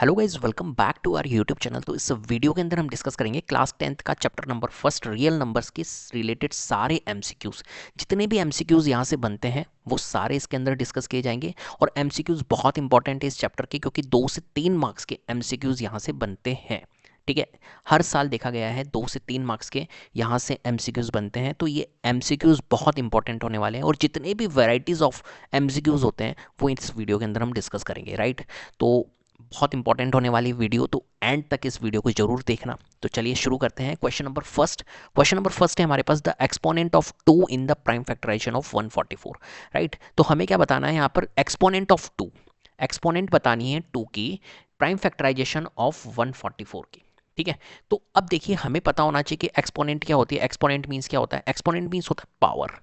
Hello guys, welcome back to our YouTube channel. तो इस video के अंदर हम डिस्कस करेंगे क्लास 10th का chapter number first real numbers के रिलेटेड सारे एमसीक्यूज। जितने भी एमसीक्यूज यहाँ से बनते हैं वो सारे इसके अंदर डिस्कस किए जाएंगे। और एमसीक्यूज बहुत इंपॉर्टेंट है इस चैप्टर के, क्योंकि 2 से 3 मार्क्स के एमसीक्यूज यहाँ से बनते हैं। ठीक है, हर साल देखा गया है 2 से 3 मार्क्स के यहाँ से एमसीक्यूज बनते हैं। तो ये एमसीक्यूज बहुत इंपॉर्टेंट होने वाले हैं, और जितने भी वेराइटीज़ ऑफ एमसीक्यूज होते हैं वो इस वीडियो के अंदर हम डिस्कस करेंगे। राइट, तो बहुत इंपॉर्टेंट होने वाली वीडियो, तो एंड तक इस वीडियो को जरूर देखना। तो चलिए शुरू करते हैं। क्वेश्चन नंबर फर्स्ट है हमारे पास, the exponent of 2 in the prime factorisation of 144। Right, तो हमें क्या बताना है यहाँ पर, एक्सपोनेंट ऑफ 2, एक्सपोनेंट बतानी है 2 की प्राइम फैक्टराइजेशन ऑफ 144 की। ठीक है, तो अब देखिए हमें पता होना चाहिए कि एक्सपोनेंट क्या होती है। एक्सपोनेंट मीन्स क्या होता है, एक्सपोनेंट मीन्स होता है पावर।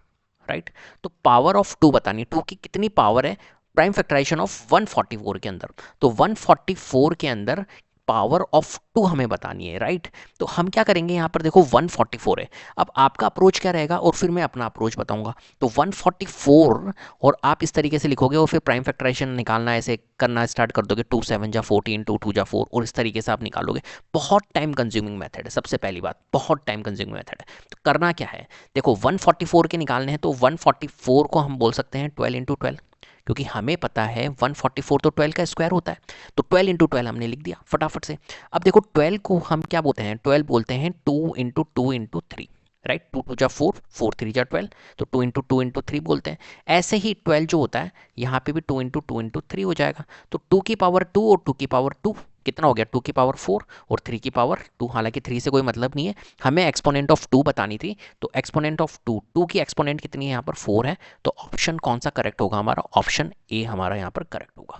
राइट, तो पावर ऑफ 2 बतानी है, 2 की कितनी पावर है प्राइम फैक्टराइजेशन ऑफ 144 के अंदर। तो 144 के अंदर पावर ऑफ 2 हमें बतानी है। राइट, तो हम क्या करेंगे, यहाँ पर देखो 144 है। अब आपका अप्रोच क्या रहेगा और फिर मैं अपना अप्रोच बताऊंगा। तो 144 और आप इस तरीके से लिखोगे और फिर प्राइम फैक्टराइजेशन निकालना ऐसे करना स्टार्ट कर दोगे, 2 7 जा 14, 2 2 जा 4, और इस तरीके से आप निकालोगे। बहुत टाइम कंज्यूमिंग मेथड है, सबसे पहली बात बहुत टाइम कंज्यूमिंग मेथड है। तो करना क्या है, देखो 144 के निकालने हैं, तो 144 को हम बोल सकते हैं 12 इंटू 12, क्योंकि हमें पता है 144 तो 12 का स्क्वायर होता है। तो 12 इंटू 12 हमने लिख दिया फटाफट से। अब देखो 12 को हम क्या बोलते हैं, 12 बोलते हैं 2 इंटू 2 इंटू 3। राइट, 2 2 जा 4, 4 3 जा 12, तो 2 इंटू 2 इंटू 3 बोलते हैं। ऐसे ही 12 जो होता है यहाँ पे भी 2 इंटू 2 इंटू 3 हो जाएगा। तो 2 की पावर 2 और 2 की पावर 2 कितना हो गया, 2 की पावर 4 और 3 की पावर 2। हालांकि 3 से कोई मतलब नहीं है, हमें एक्सपोनेंट ऑफ 2 बतानी थी। तो एक्सपोनेंट ऑफ 2, 2 की एक्सपोनेंट कितनी है यहाँ पर 4 है। तो ऑप्शन कौन सा करेक्ट होगा हमारा, ऑप्शन ए हमारा यहाँ पर करेक्ट होगा।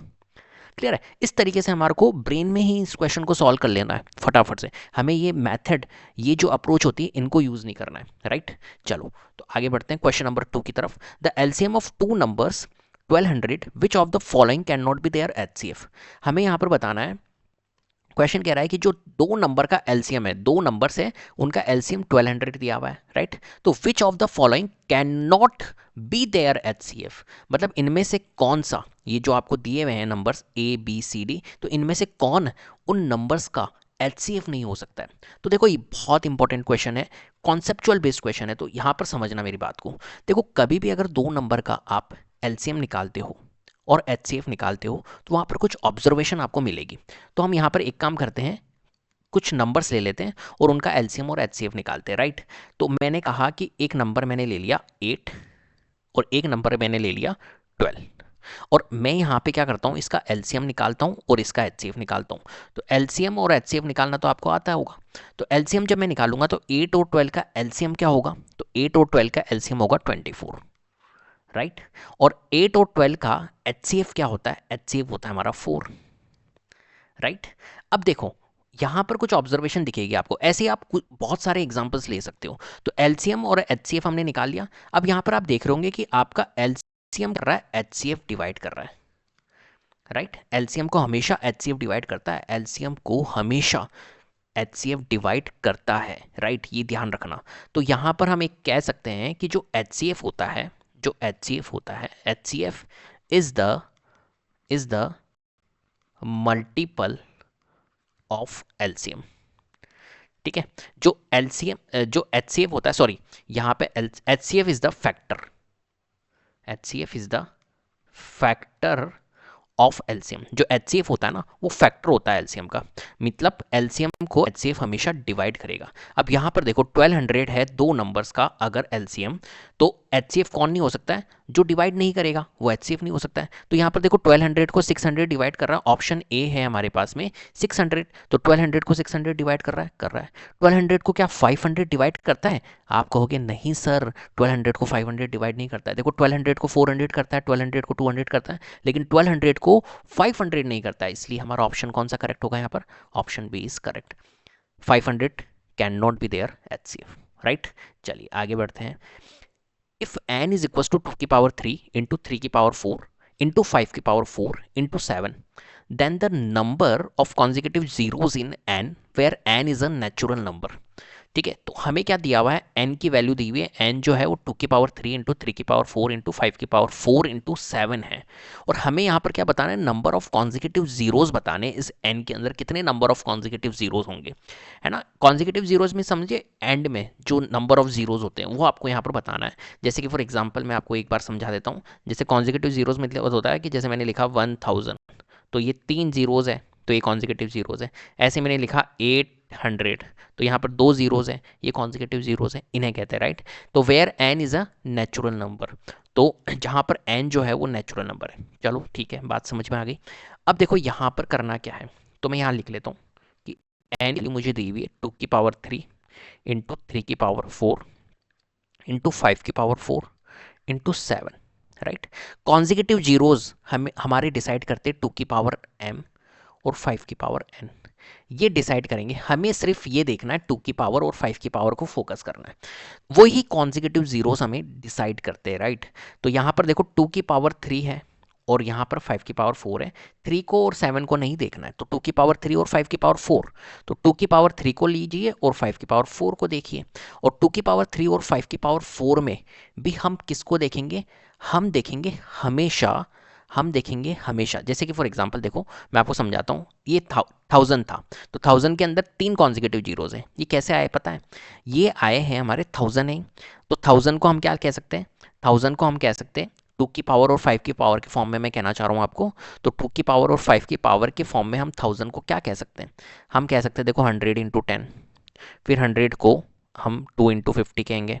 क्लियर है, इस तरीके से हमारे को ब्रेन में ही इस क्वेश्चन को सॉल्व कर लेना है फटाफट से। हमें ये मेथड, ये जो अप्रोच होती है, इनको यूज नहीं करना है। राइट, चलो तो आगे बढ़ते हैं क्वेश्चन नंबर 2 की तरफ। The LCM of 2 numbers 1200 which of the following can not be their HCF. हमें यहाँ पर बताना है, क्वेश्चन कह रहा है कि जो 2 नंबर का एलसीएम है, 2 नंबर्स है उनका एलसीएम 1200 दिया हुआ है। राइट, तो which of the following can not be their HCF, मतलब इनमें से कौन सा, ये जो आपको दिए हुए हैं numbers A B C D, तो इनमें से कौन उन नंबर्स का एचसीएफ नहीं हो सकता है। तो देखो ये बहुत इंपॉर्टेंट क्वेश्चन है, कॉन्सेप्चुअल बेस्ड क्वेश्चन है। तो यहां पर समझना मेरी बात को, देखो कभी भी अगर 2 नंबर का आप एलसीएम निकालते हो और एचसीएफ निकालते हो, तो वहाँ पर कुछ ऑब्जर्वेशन आपको मिलेगी। तो हम यहाँ पर एक काम करते हैं, कुछ नंबर्स ले लेते हैं और उनका एलसीएम और एचसीएफ निकालते हैं। राइट, तो मैंने कहा कि एक नंबर मैंने ले लिया 8 और एक नंबर मैंने ले लिया 12, और मैं यहाँ पे क्या करता हूँ, इसका एलसीएम निकालता हूँ और इसका एचसीएफ निकालता हूँ। तो एलसीएम और एचसीएफ निकालना तो आपको आता होगा। तो एलसीएम जब मैं निकालूंगा तो 8 और 12 का एलसीएम क्या होगा, तो 8 और 12 का एलसीएम होगा 24। राइट, और 8 और 12 का एचसीएफ क्या होता है, एचसीएफ होता है हमारा 4। राइट, अब देखो यहां पर कुछ ऑब्जर्वेशन दिखेगी आपको, ऐसे आप बहुत सारे एग्जांपल्स ले सकते हो। तो एलसीएम और एचसीएफ हमने निकाल लिया। अब यहां पर आप देख रहे होंगे कि आपका एलसीएम कर रहा है, एचसीएफ डिवाइड कर रहा है। राइट, एलसीएम को हमेशा एचसीएफ डिवाइड करता है, एलसीएम को हमेशा एचसीएफ डिवाइड करता है। राइट, ये ध्यान रखना। तो यहां पर हम एक कह सकते हैं कि जो एचसीएफ होता है, जो एचसीएफ होता है, HCF is the multiple of LCM. ठीक है, जो एलसीएम जो एचसीएफ होता है, सॉरी यहां पे HCF is the factor, HCF is the factor of LCM. जो एचसीएफ होता है ना, वो फैक्टर होता है एलसीएम का, मतलब एलसीएम को एचसीएफ हमेशा डिवाइड करेगा। अब यहां पर देखो 1200 है 2 नंबर्स का अगर एलसीएम, तो एचसीएफ कौन नहीं हो सकता है, जो डिवाइड नहीं करेगा वो एचसीएफ नहीं हो सकता है। तो यहां पर देखो 1200 को 600 डिवाइड कर रहा है, ऑप्शन ए है हमारे पास में 600। तो 1200 को 600 डिवाइड कर रहा है 1200 को क्या 500 डिवाइड करता है। आप कहोगे नहीं सर, 1200 को 500 डिवाइड नहीं करता है। देखो 1200 को 400 करता है, 1200 को 200 करता है, लेकिन 1200 को 500 नहीं करता है। इसलिए हमारा ऑप्शन कौन सा करेक्ट होगा यहाँ पर, option B is correct, 500 can not be their HCF. Right, चलिए आगे बढ़ते हैं। If n is equal to 2 की पावर 3 इंटू 3 की पावर 4 इंटू 5 की power 4 into 7, then the number of consecutive zeros in n where n is a natural number। ठीक है, तो हमें क्या दिया हुआ है, n की वैल्यू दी हुई है, n जो है वो 2 की पावर 3 इंटू 3 की पावर 4 इंटू 5 की पावर 4 इंटू 7 है। और हमें यहाँ पर क्या बताना है, नंबर ऑफ कॉन्जिक्यूटिव जीरोस बताने, इस n के अंदर कितने नंबर ऑफ कॉन्जिक्यूटिव जीरोस होंगे, है ना। कॉन्जिक्यूटिव जीरोस में समझिए एंड में जो नंबर ऑफ जीरोस होते हैं वो आपको यहाँ पर बताना है। जैसे कि फॉर एग्जाम्पल मैं आपको एक बार समझा देता हूँ। जैसे कॉन्जिक्यूटिव जीरोस मतलब होता है कि जैसे मैंने लिखा 1000, तो ये 3 जीरोस है, तो ये कॉन्जिक्यूटिव जीरोस है। ऐसे मैंने लिखा 800, तो यहाँ पर 2 जीरोस हैं, ये कॉन्जिक्यूटिव जीरोस हैं, इन्हें कहते हैं, राइट। तो where n is a natural number, तो जहाँ पर एन जो है वो नेचुरल नंबर है। चलो ठीक है, बात समझ में आ गई। अब देखो यहाँ पर करना क्या है, तो मैं यहाँ लिख लेता हूँ कि एन की मुझे दी हुई है 2 की पावर 3 इंटू 3 की पावर 4 इंटू 5 की power 4 into 7, right. Consecutive zeros हमें हमारे डिसाइड करते हैं 2 की पावर m और 5 की पावर n, ये डिसाइड करेंगे। हमें सिर्फ ये देखना है 2 की पावर और 5 की पावर को फोकस करना है, वही कॉन्जिक्यूटिव जीरोस हमें डिसाइड करते हैं, राइट। तो यहाँ पर देखो 2 की पावर 3 है और यहाँ पर 5 की पावर 4 है। 3 को और 7 को नहीं देखना है, तो 2 की पावर 3 और 5 की पावर 4, तो 2 की पावर 3 को लीजिए और 5 की पावर 4 को देखिए। और 2 की पावर 3 और 5 की पावर 4 में भी हम किसको देखेंगे, हम देखेंगे हमेशा, हम देखेंगे हमेशा। जैसे कि फॉर एग्जांपल देखो, मैं आपको समझाता हूँ। ये 1000 था, तो 1000 के अंदर 3 कॉन्जिक्यूटिव जीरोस हैं। ये कैसे आए पता है, ये आए हैं हमारे 1000 है, तो 1000 को हम क्या कह सकते हैं, 1000 को हम कह सकते हैं 2 की पावर और 5 की पावर के फॉर्म में मैं कहना चाह रहा हूँ आपको। तो 2 की पावर और 5 की पावर के फॉर्म में हम 1000 को क्या कह सकते हैं, हम कह सकते हैं देखो 100 इंटू 10, फिर 100 को हम 2 इंटू 50 कहेंगे,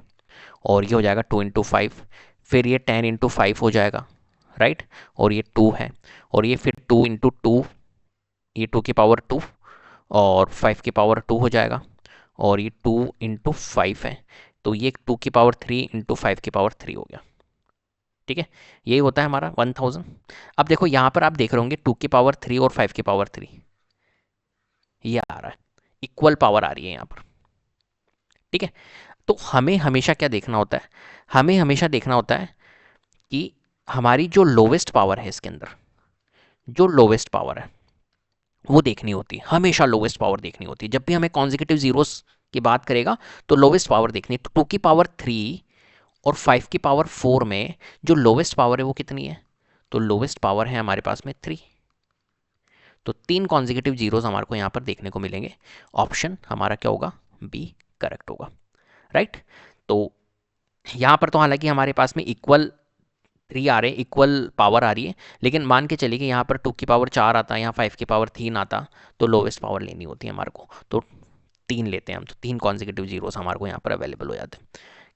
और ये हो जाएगा 2 इंटू 5, फिर ये 10 इंटू 5 हो जाएगा, राइट। और ये 2 है, और ये फिर 2 इंटू 2, ये 2 की पावर 2 और 5 की पावर 2 हो जाएगा, और ये 2 इंटू 5 है, तो ये 2 की पावर 3 इंटू 5 की पावर 3 हो गया, ठीक है। यही होता है हमारा 1000। अब देखो यहाँ पर आप देख रहे होंगे 2 की पावर 3 और 5 की पावर 3, ये आ रहा है, इक्वल पावर आ रही है यहाँ पर, ठीक है। तो हमें हमेशा क्या देखना होता है, हमें हमेशा देखना होता है कि हमारी जो लोवेस्ट पावर है इसके अंदर, जो लोवेस्ट पावर है वो देखनी होती है, हमेशा लोवेस्ट पावर देखनी होती है। जब भी हमें कॉन्जिक्यूटिव जीरोस की बात करेगा तो लोवेस्ट पावर देखनी है। तो 2 की पावर 3 और 5 की पावर 4 में जो लोवेस्ट पावर है वो कितनी है, तो लोवेस्ट पावर है हमारे पास में 3। तो 3 कॉन्जिक्यूटिव जीरोस हमारे को यहाँ पर देखने को मिलेंगे। ऑप्शन हमारा क्या होगा, बी करेक्ट होगा, राइट। तो यहाँ पर तो हालांकि हमारे पास में इक्वल 3 आ रहे हैं, इक्वल पावर आ रही है, लेकिन मान के चलिए कि यहाँ पर 2 की पावर 4 आता, यहाँ 5 की पावर 3 आता, तो लोवेस्ट पावर लेनी होती है हमारे को, तो 3 लेते हैं हम, तो 3 कॉन्जिक्यूटिव जीरोस हमारे को यहाँ पर अवेलेबल हो जाते हैं।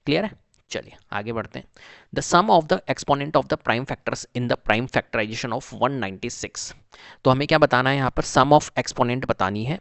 क्लियर है, चलिए आगे बढ़ते हैं। The sum of the exponent of the prime factors in the prime factorisation of 196, तो हमें क्या बताना है यहाँ पर, सम ऑफ एक्सपोनेंट बतानी है,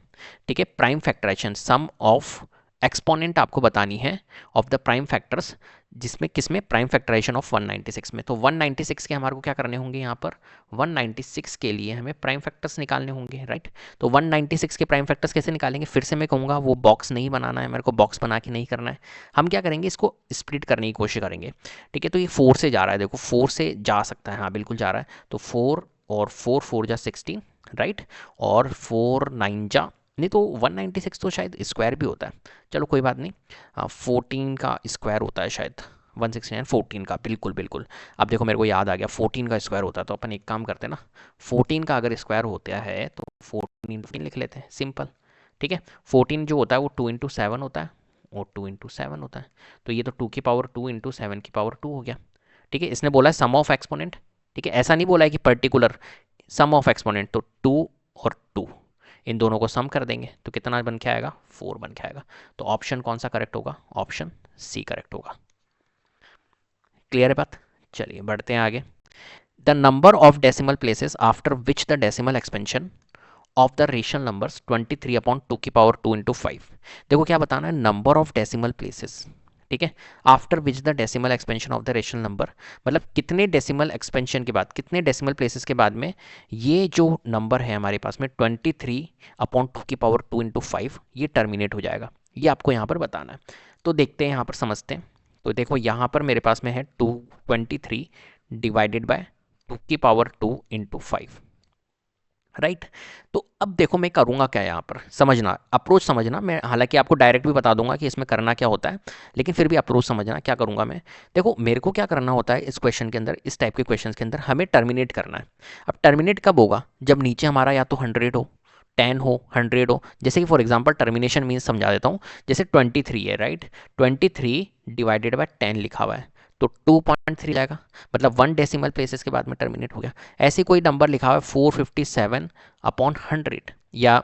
ठीक है। Prime factorisation, sum of exponent आपको बतानी है ऑफ द प्राइम फैक्टर्स, जिसमें किसमें, प्राइम फैक्टराइजेशन ऑफ 196 में। तो 196 के हमारे को क्या करने होंगे यहाँ पर, 196 के लिए हमें प्राइम फैक्टर्स निकालने होंगे, राइट। तो 196 के प्राइम फैक्टर्स कैसे निकालेंगे, फिर से मैं कहूँगा वो बॉक्स नहीं बनाना है मेरे को, बॉक्स बना के नहीं करना है। हम क्या करेंगे, इसको स्प्लिट करने की कोशिश करेंगे, ठीक है। तो ये 4 से जा रहा है, देखो 4 से जा सकता है, हाँ बिल्कुल जा रहा है। तो 4 और 4, 4 जा 16, राइट, और 4 9 जा, नहीं तो 196 तो शायद स्क्वायर भी होता है, चलो कोई बात नहीं। 14 का स्क्वायर होता है शायद, 169 14 का, बिल्कुल बिल्कुल। अब देखो मेरे को याद आ गया, 14 का स्क्वायर होता है, तो अपन एक काम करते हैं ना, 14 का अगर स्क्वायर होता है तो 14 इंटू 14 लिख लेते हैं, सिंपल, ठीक है। 14 जो होता है वो 2 इंटू 7 होता है, और 2 इंटू 7 होता है, तो ये तो 2 की पावर 2 इंटू 7 की पावर 2 हो गया, ठीक है। इसने बोला है सम ऑफ एक्सपोनेंट, ठीक है, ऐसा नहीं बोला है कि पर्टिकुलर सम ऑफ एक्सपोनेंट, तो 2 और 2 इन दोनों को सम कर देंगे तो कितना बन के आएगा, 4 बन के आएगा। तो ऑप्शन कौन सा करेक्ट होगा, ऑप्शन सी करेक्ट होगा। क्लियर है बात, चलिए बढ़ते हैं आगे। The number of decimal places after which the decimal expansion of the rational numbers 23 upon 2 की पावर 2 इंटू 5। देखो क्या बताना है, नंबर ऑफ डेसिमल प्लेसेस, ठीक है, after which the decimal expansion of the rational number, मतलब कितने डेसिमल एक्सपेंशन के बाद, कितने डेसिमल प्लेसेस के बाद में ये जो नंबर है हमारे पास में 23 अपॉन 2 की पावर 2 इंटू 5 ये टर्मिनेट हो जाएगा, ये आपको यहाँ पर बताना है। तो देखते हैं यहाँ पर, समझते हैं। तो देखो यहाँ पर मेरे पास में है 223 डिवाइडेड बाय 2 की पावर 2 इंटू 5, राइट। तो अब देखो मैं करूँगा क्या यहाँ पर, समझना अप्रोच समझना। मैं हालांकि आपको डायरेक्ट भी बता दूंगा कि इसमें करना क्या होता है, लेकिन फिर भी अप्रोच समझना क्या करूँगा मैं। देखो मेरे को क्या करना होता है इस क्वेश्चन के अंदर, इस टाइप के क्वेश्चन के अंदर हमें टर्मिनेट करना है। अब टर्मिनेट कब होगा, जब नीचे हमारा या तो 100 हो, 10 हो, 100 हो। जैसे कि फॉर एग्जाम्पल टर्मिनेशन मीन्स समझा देता हूँ। जैसे 23 है, राइट, 23 डिवाइडेड बाय 10 लिखा हुआ है, तो 2.3 जाएगा, मतलब 1 डेसिमल प्लेसेस के बाद में टर्मिनेट हो गया। ऐसे कोई नंबर लिखा हुआ है 457 अपॉन 100 या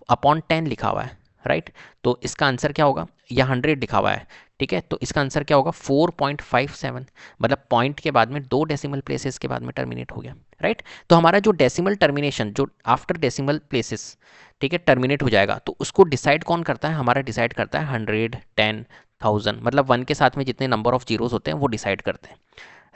अपॉन 10 लिखा हुआ है, राइट, तो इसका आंसर क्या होगा, या 100 लिखा हुआ है, ठीक है, तो इसका आंसर क्या होगा 4.57, मतलब पॉइंट के बाद में 2 डेसिमल प्लेसेस के बाद में टर्मिनेट हो गया, राइट। तो हमारा जो डेसिमल टर्मिनेशन, जो आफ्टर डेसिमल प्लेसेस, ठीक है, टर्मिनेट हो जाएगा, तो उसको डिसाइड कौन करता है, हमारा डिसाइड करता है 100, 10, 1000, मतलब 1 के साथ में जितने नंबर ऑफ जीरोस होते हैं वो डिसाइड करते हैं,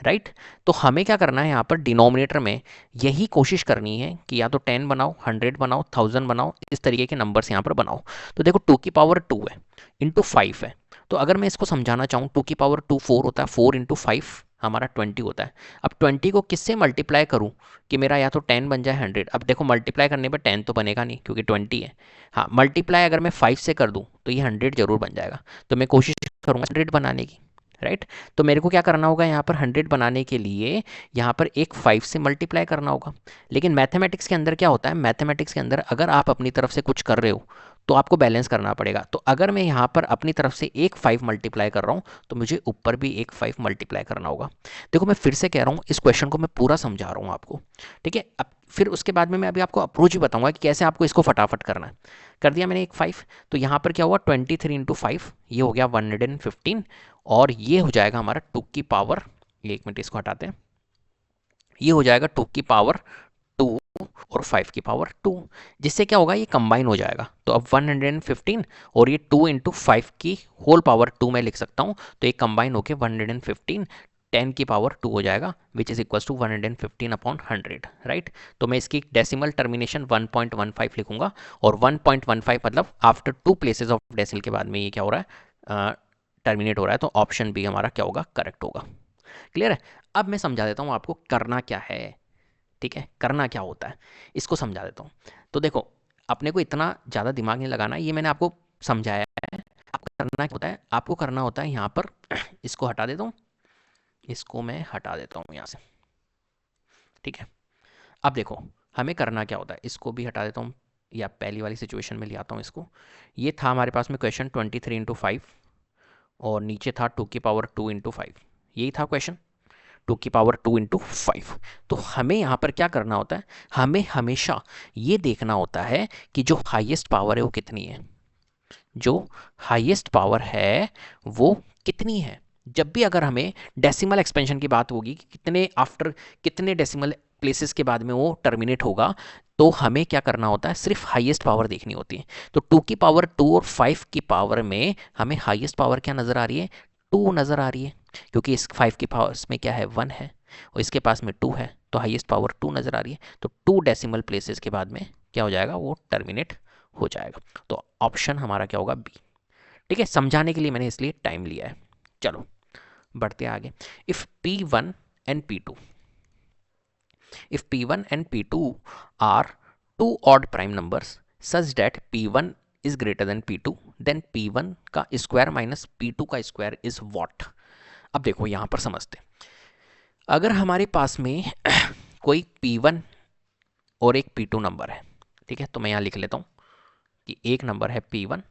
राइट। तो हमें क्या करना है यहाँ पर डिनोमिनेटर में यही कोशिश करनी है कि या तो 10 बनाओ, 100 बनाओ, 1000 बनाओ, इस तरीके के नंबर्स यहाँ पर बनाओ। तो देखो 2 की पावर 2 है, इंटू 5 है, तो अगर मैं इसको समझाना चाहूँ 2 की पावर 2 4 होता है, 4 इंटू 5 हमारा 20 होता है। अब 20 को किससे मल्टीप्लाई करूँ कि मेरा या तो 10 बन जाए 100। अब देखो मल्टीप्लाई करने पर 10 तो बनेगा नहीं क्योंकि 20 है। हाँ, मल्टीप्लाई अगर मैं 5 से कर दूँ तो ये 100 जरूर बन जाएगा। तो मैं कोशिश करूँगा 100 बनाने की, राइट। तो मेरे को क्या करना होगा यहाँ पर 100 बनाने के लिए, यहाँ पर एक 5 से मल्टीप्लाई करना होगा। लेकिन मैथमेटिक्स के अंदर क्या होता है, मैथमेटिक्स के अंदर अगर आप अपनी तरफ से कुछ कर रहे हो तो आपको बैलेंस करना पड़ेगा। तो अगर मैं यहाँ पर अपनी तरफ से एक 5 मल्टीप्लाई कर रहा हूँ तो मुझे ऊपर भी एक 5 मल्टीप्लाई करना होगा। देखो मैं फिर से कह रहा हूँ, इस क्वेश्चन को मैं पूरा समझा रहा हूँ आपको, ठीक है। अब फिर उसके बाद में मैं अभी आपको अप्रोच ही बताऊंगा कि कैसे आपको इसको फटाफट करना है। कर दिया मैंने एक 5, तो यहाँ पर क्या हुआ 23 इंटू 5, ये हो गया 115, और ये हो जाएगा हमारा 2 की पावर, एक मिनट इसको हटाते हैं, ये हो जाएगा 2 की पावर 2 और 5 की पावर 2, जिससे क्या होगा ये कंबाइन हो जाएगा। तो अब 115 और ये 2 इंटू 5 की होल पावर 2 मैं लिख सकता हूँ, तो ये कंबाइन होके 115 10 की पावर 2 हो जाएगा, which is equal to 115 upon 100, right. तो मैं इसकी डेसिमल टर्मिनेशन 1.15 लिखूंगा, और 1.15 मतलब आफ्टर 2 प्लेसेस ऑफ डेसिमल के बाद में ये क्या हो रहा है, टर्मिनेट हो रहा है। तो ऑप्शन बी हमारा क्या होगा, करेक्ट होगा। क्लियर है। अब मैं समझा देता हूँ आपको करना क्या है, ठीक है, करना क्या होता है इसको समझा देता हूँ। तो देखो अपने को इतना ज़्यादा दिमाग नहीं लगाना, ये मैंने आपको समझाया है। आपको करना क्या होता है, आपको करना होता है यहाँ पर इसको हटा देता हूँ, इसको मैं हटा देता हूँ यहाँ से, ठीक है। अब देखो हमें करना क्या होता है, इसको भी हटा देता हूँ, या पहली वाली सिचुएशन में ले आता हूँ इसको। ये था हमारे पास में क्वेश्चन 23 इंटू 5, और नीचे था 2 की पावर 2 इंटू 5, यही था क्वेश्चन, 2 की पावर 2 इंटू 5। तो हमें यहाँ पर क्या करना होता है, हमें हमेशा ये देखना होता है कि जो हाईएस्ट पावर है वो कितनी है, जो हाईएस्ट पावर है वो कितनी है। जब भी अगर हमें डेसिमल एक्सपेंशन की बात होगी कि कितने आफ्टर कितने डेसिमल प्लेसेस के बाद में वो टर्मिनेट होगा, तो हमें क्या करना होता है, सिर्फ हाईएस्ट पावर देखनी होती है। तो 2 की पावर 2 और 5 की पावर में हमें हाईएस्ट पावर क्या नज़र आ रही है, 2 नज़र आ रही है, क्योंकि इस 5 की पावर में क्या है 1 है, और इसके पास में 2 है, तो हाईएस्ट पावर 2 नज़र आ रही है। तो 2 डेसिमल प्लेसेस के बाद में क्या हो जाएगा, वो टर्मिनेट हो जाएगा। तो ऑप्शन हमारा क्या होगा, बी, ठीक है। समझाने के लिए मैंने इसलिए टाइम लिया है। चलो बढ़ते आगे। If P1 and P2, if P1 and P2 are two odd prime numbers such that P1 is greater than P2, then P1 का स्क्वायर माइनस P2 का स्क्वायर इज व्हाट। अब देखो यहां पर समझते, अगर हमारे पास में कोई P1 और एक P2 नंबर है, ठीक है, तो मैं यहां लिख लेता हूं कि एक नंबर है P1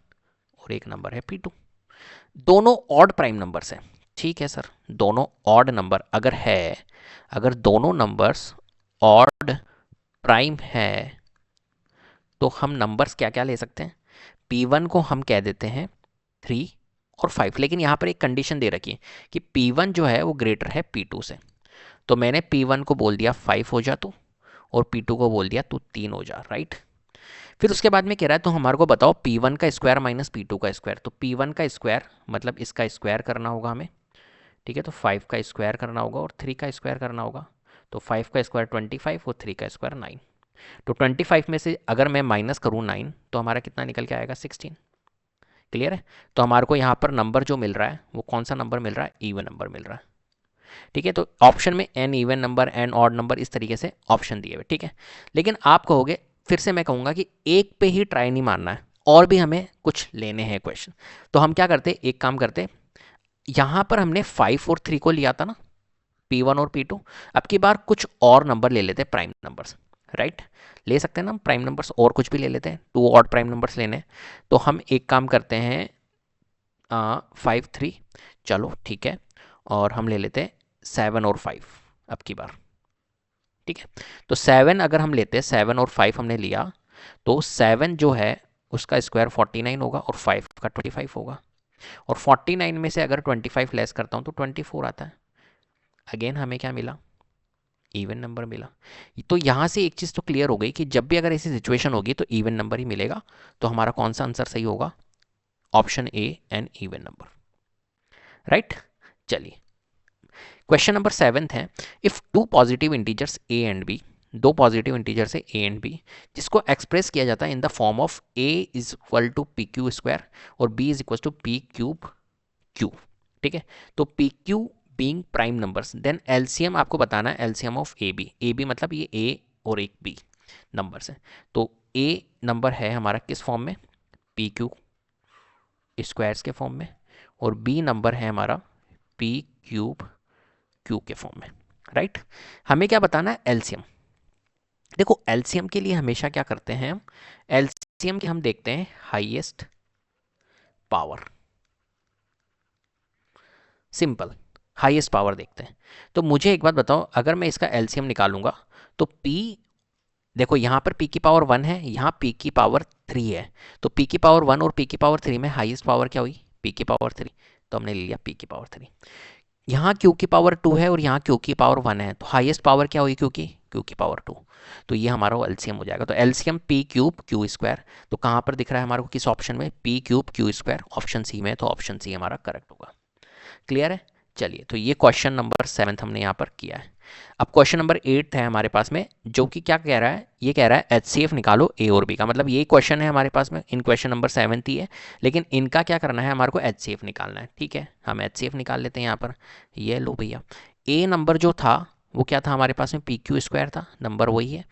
और एक नंबर है P2, दोनों ऑड प्राइम नंबर्स हैं। ठीक है सर, दोनों ऑड नंबर अगर है, अगर दोनों नंबर्स ऑड प्राइम है, तो हम नंबर्स क्या क्या ले सकते हैं, P1 को हम कह देते हैं 3 और 5, लेकिन यहाँ पर एक कंडीशन दे रखी है कि P1 जो है वो ग्रेटर है P2 से। तो मैंने P1 को बोल दिया 5 हो जा तू, और P2 को बोल दिया तू 3 हो जा, राइट। फिर उसके बाद में कह रहा है तो हमारे को बताओ P1 का स्क्वायर माइनस P2 का स्क्वायर। तो P1 का स्क्वायर मतलब इसका स्क्वायर करना होगा हमें, ठीक है, तो 5 का स्क्वायर करना होगा और 3 का स्क्वायर करना होगा। तो 5 का स्क्वायर 25 और 3 का स्क्वायर 9। तो 25 में से अगर मैं माइनस करूँ 9 तो हमारा कितना निकल के आएगा, 16। क्लियर है। तो हमारे को यहाँ पर नंबर जो मिल रहा है वो कौन सा नंबर मिल रहा है, इवन नंबर मिल रहा है। ठीक है, तो ऑप्शन में n even number, n odd number, इस तरीके से ऑप्शन दिए हुए, ठीक है। लेकिन आप कहोगे, फिर से मैं कहूँगा कि एक पे ही ट्राई नहीं मारना है, और भी हमें कुछ लेने हैं क्वेश्चन। तो हम क्या करते, एक काम करते, यहाँ पर हमने 5 और 3 को लिया था ना, P1 और P2, अब की बार कुछ और नंबर ले लेते हैं, प्राइम नंबर्स, राइट। ले सकते हैं ना हम प्राइम नंबर्स, और कुछ भी ले लेते हैं, 2 ऑड प्राइम नंबर्स लेने हैं। तो हम एक काम करते हैं, 5 3, चलो ठीक है, और हम ले लेते हैं 7 और 5 अब की बार, ठीक है। तो 7 अगर हम लेते हैं, 7 और 5 हमने लिया, तो 7 जो है उसका स्क्वायर 49 होगा, और 5 का 25 होगा, और 49 में से अगर 25 लेस करता हूँ तो 24 आता है। अगेन हमें क्या मिला, इवन नंबर मिला। तो यहाँ से एक चीज़ तो क्लियर हो गई कि जब भी अगर ऐसी सिचुएशन होगी तो इवन नंबर ही मिलेगा। तो हमारा कौन सा आंसर सही होगा, option A, an even number, right. चलिए, क्वेश्चन नंबर 7 है, if two positive integers A and B, दो पॉजिटिव इंटीजर्स है ए एंड बी, जिसको एक्सप्रेस किया जाता है in the form of A is equal to P Q square और B is equal to P cube Q, ठीक है। तो P Q being prime numbers, then LCM आपको बताना है, एलसीएम ऑफ ए बी मतलब ये ए और एक बी नंबर्स है। तो ए नंबर है हमारा किस फॉर्म में, पी क्यू स्क्वायर्स के फॉर्म में, और बी नंबर है हमारा पी क्यूब क्यू के फॉर्म में, राइट। हमें क्या बताना है, एलसीएम। देखो एलसीएम के लिए हमेशा क्या करते हैं हम, एलसीएम के हम देखते हैं highest power, simple, highest power देखते हैं। तो मुझे एक बात बताओ, अगर मैं इसका एलसीएम निकालूंगा तो P, देखो यहाँ पर P की पावर 1 है, यहाँ P की पावर 3 है, तो P की पावर 1 और P की पावर 3 में हाईएस्ट पावर क्या हुई, P की पावर 3, तो हमने ले लिया P की पावर 3। यहाँ Q की पावर 2 है और यहाँ Q की पावर 1 है, तो हाईएस्ट पावर क्या हुई Q की पावर 2, तो ये हमारा एलसीएम हो जाएगा। तो LCM P cube Q square, तो कहाँ पर दिख रहा है हमारे को, किस ऑप्शन में, P cube Q square, option C में, तो ऑप्शन सी हमारा करेक्ट होगा। क्लियर है। चलिए, तो ये क्वेश्चन नंबर 7 हमने यहाँ पर किया है। अब क्वेश्चन नंबर 8 है हमारे पास में, जो कि क्या कह रहा है, ये कह रहा है एचसीएफ निकालो ए और बी का, मतलब ये क्वेश्चन है हमारे पास में, इन क्वेश्चन नंबर 7 ही है, लेकिन इनका क्या करना है, हमारे को एचसीएफ निकालना है, ठीक है। हम एचसीएफ निकाल लेते हैं यहाँ पर, ये लो भैया, ए नंबर जो था वो क्या था हमारे पास में, पी क्यू स्क्वायर था, नंबर वही है,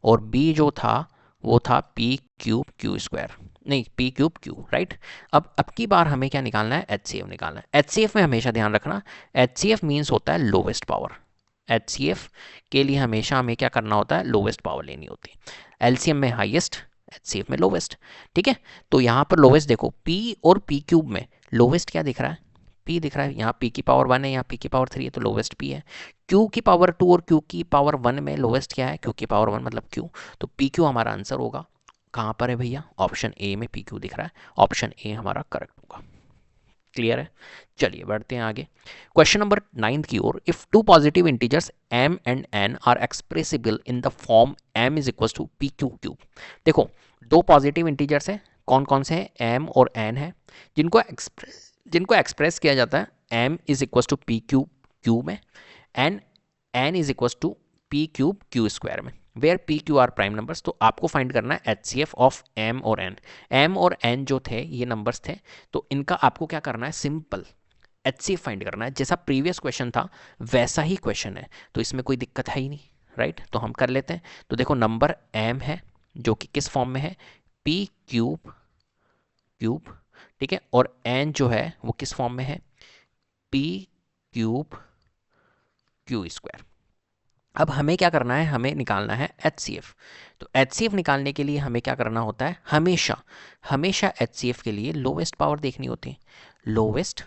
और बी जो था वो था पी क्यूब क्यू स्क्वायर, नहीं पी क्यूब क्यू, राइट। अब की बार हमें क्या निकालना है, एचसीएफ निकालना है। एचसीएफ में हमेशा ध्यान रखना, एचसीएफ मीन्स होता है लोवेस्ट पावर, एचसीएफ के लिए हमेशा हमें क्या करना होता है, लोवेस्ट पावर लेनी होती है। एलसीएम में हाईएस्ट, एचसीएफ में लोवेस्ट, ठीक है। तो यहाँ पर लोवेस्ट देखो, पी और पी क्यूब में लोवेस्ट क्या दिख रहा है, पी दिख रहा है, यहाँ पी की पावर 1 है, यहाँ पी की पावर 3 है, तो लोवेस्ट पी है। क्यू की पावर 2 और क्यू की पावर 1 में लोवेस्ट क्या है, क्यू की पावर 1 मतलब क्यू, तो पी क्यू हमारा आंसर होगा। कहाँ पर है भैया, ऑप्शन ए में पी क्यू दिख रहा है, ऑप्शन ए हमारा करेक्ट होगा। क्लियर है। चलिए बढ़ते हैं आगे, क्वेश्चन नंबर 9 की ओर, if two positive integers m and n are expressible in the form m is equal to P Q cube. देखो दो पॉजिटिव इंटीजर्स है, कौन कौन से हैं, m और n है, जिनको एक्सप्रेस किया जाता है m is equal to P cube Q में, and n is equal to P cube Q square में, where P Q are prime numbers. तो आपको फाइंड करना है एचसीएफ ऑफ m और n। m और n जो थे ये नंबर्स थे, तो इनका आपको क्या करना है, सिंपल एचसीएफ फाइंड करना है। जैसा प्रीवियस क्वेश्चन था वैसा ही क्वेश्चन है, तो इसमें कोई दिक्कत है ही नहीं, राइट। तो हम कर लेते हैं। तो देखो नंबर m है जो कि किस फॉर्म में है, p क्यूब क्यूब, ठीक है, और n जो है वो किस फॉर्म में है, p क्यूब क्यू स्क्वायर। अब हमें क्या करना है, हमें निकालना है एचसीएफ। तो एचसीएफ निकालने के लिए हमें क्या करना होता है, हमेशा एचसीएफ के लिए लोवेस्ट पावर देखनी होती है, लोवेस्ट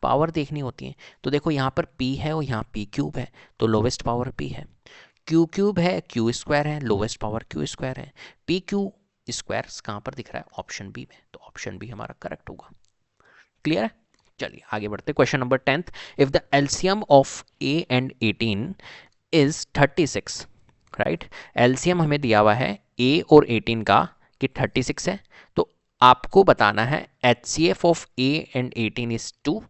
पावर देखनी होती है। तो देखो यहाँ पर P है और यहाँ P क्यूब है, तो लोवेस्ट पावर P है, Q क्यूब है, Q स्क्वायर है, लोवेस्ट पावर Q स्क्वायर है, P क्यू स्क्वायर कहाँ पर दिख रहा है, ऑप्शन बी में, तो ऑप्शन बी हमारा करेक्ट होगा। क्लियर है। चलिए आगे बढ़ते, question number 10, if the LCM of a and 18 is 36, right. LCM हमें दिया हुआ है a और 18 का कि 36 है, तो आपको बताना है HCF of a and 18 is 2,